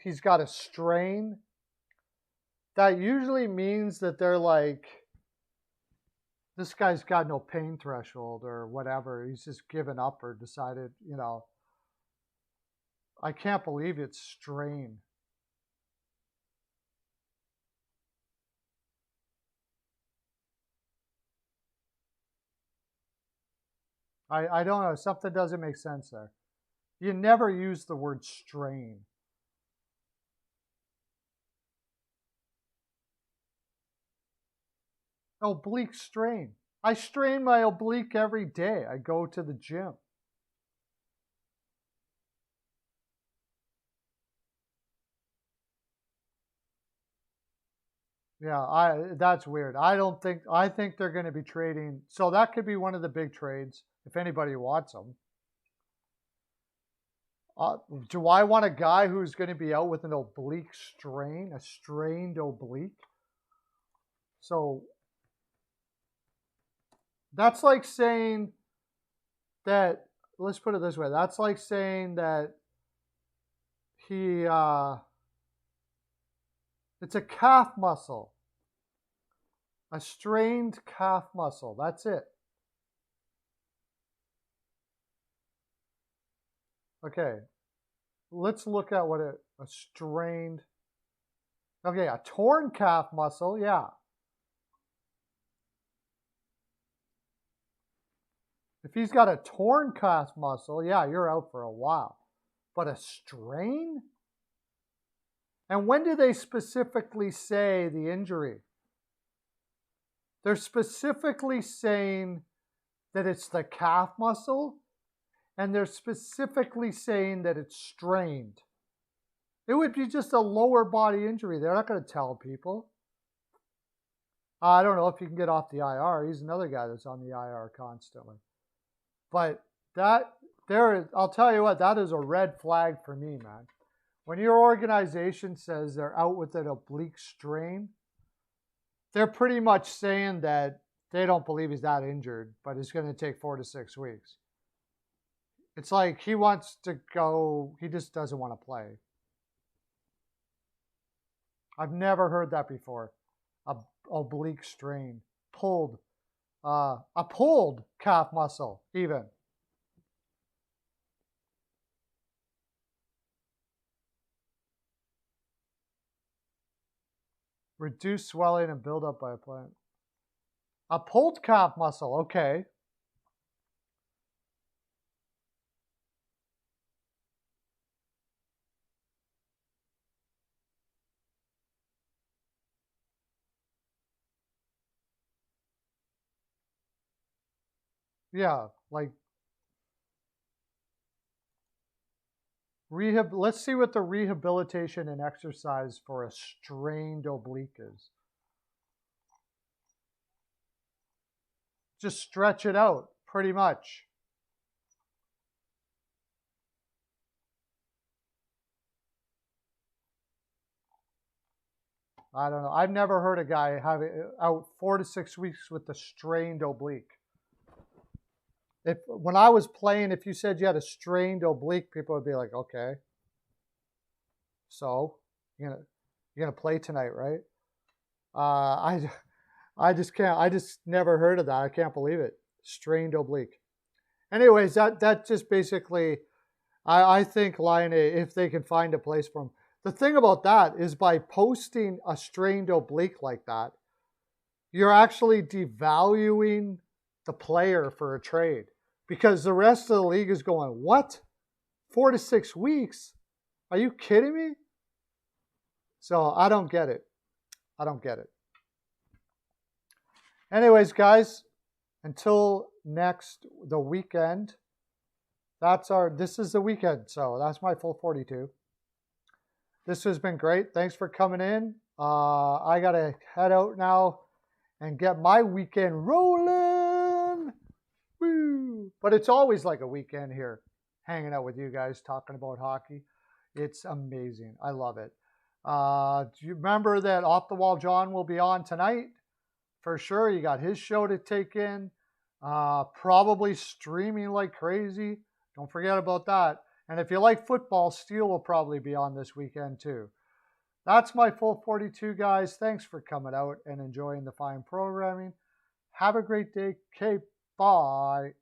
he's got a strain, that usually means that they're like, this guy's got no pain threshold or whatever. He's just given up or decided, I can't believe it's strain. I don't know. Something doesn't make sense there. You never use the word strain. Oblique strain. I strain my oblique every day. I go to the gym. Yeah, that's weird. I think they're going to be trading. So that could be one of the big trades if anybody wants them. Do I want a guy who's going to be out with an oblique strain, a strained oblique? So that's like saying that, let's put it this way. That's like saying that it's a calf muscle. A strained calf muscle. That's it. Okay. Let's look at what a strained. Okay, a torn calf muscle, yeah. If he's got a torn calf muscle, yeah, you're out for a while. But a strain? And when do they specifically say the injury? They're specifically saying that it's the calf muscle, and they're specifically saying that it's strained. It would be just a lower body injury. They're not going to tell people. I don't know if he can get off the IR. He's another guy that's on the IR constantly. But I'll tell you what, that is a red flag for me, man. When your organization says they're out with an oblique strain, they're pretty much saying that they don't believe he's that injured, but it's going to take 4 to 6 weeks. It's like he wants to go, he just doesn't want to play. I've never heard that before. A oblique strain, pulled, a pulled calf muscle, even. Reduce swelling and build up by a plant. A pulled calf muscle, okay. Yeah, like rehab. Let's see what the rehabilitation and exercise for a strained oblique is. Just stretch it out, pretty much. I don't know. I've never heard a guy have it out 4 to 6 weeks with the strained oblique. When I was playing, if you said you had a strained oblique, people would be like, okay. So, you're gonna play tonight, right? I just can't. I just never heard of that. I can't believe it. Strained oblique. Anyways, that just basically, I think Laine, if they can find a place for him. The thing about that is by posting a strained oblique like that, you're actually devaluing the player for a trade because the rest of the league is going, what? 4 to 6 weeks? Are you kidding me? So I don't get it. I don't get it. Anyways, guys, until the weekend, this is the weekend. So that's my full 42. This has been great. Thanks for coming in. I got to head out now and get my weekend rolling. Woo! But it's always like a weekend here, hanging out with you guys, talking about hockey. It's amazing. I love it. Do you remember that Off the Wall John will be on tonight? For sure. You got his show to take in. Probably streaming like crazy. Don't forget about that. And if you like football, Steele will probably be on this weekend too. That's my full 42, guys. Thanks for coming out and enjoying the fine programming. Have a great day. Okay, bye.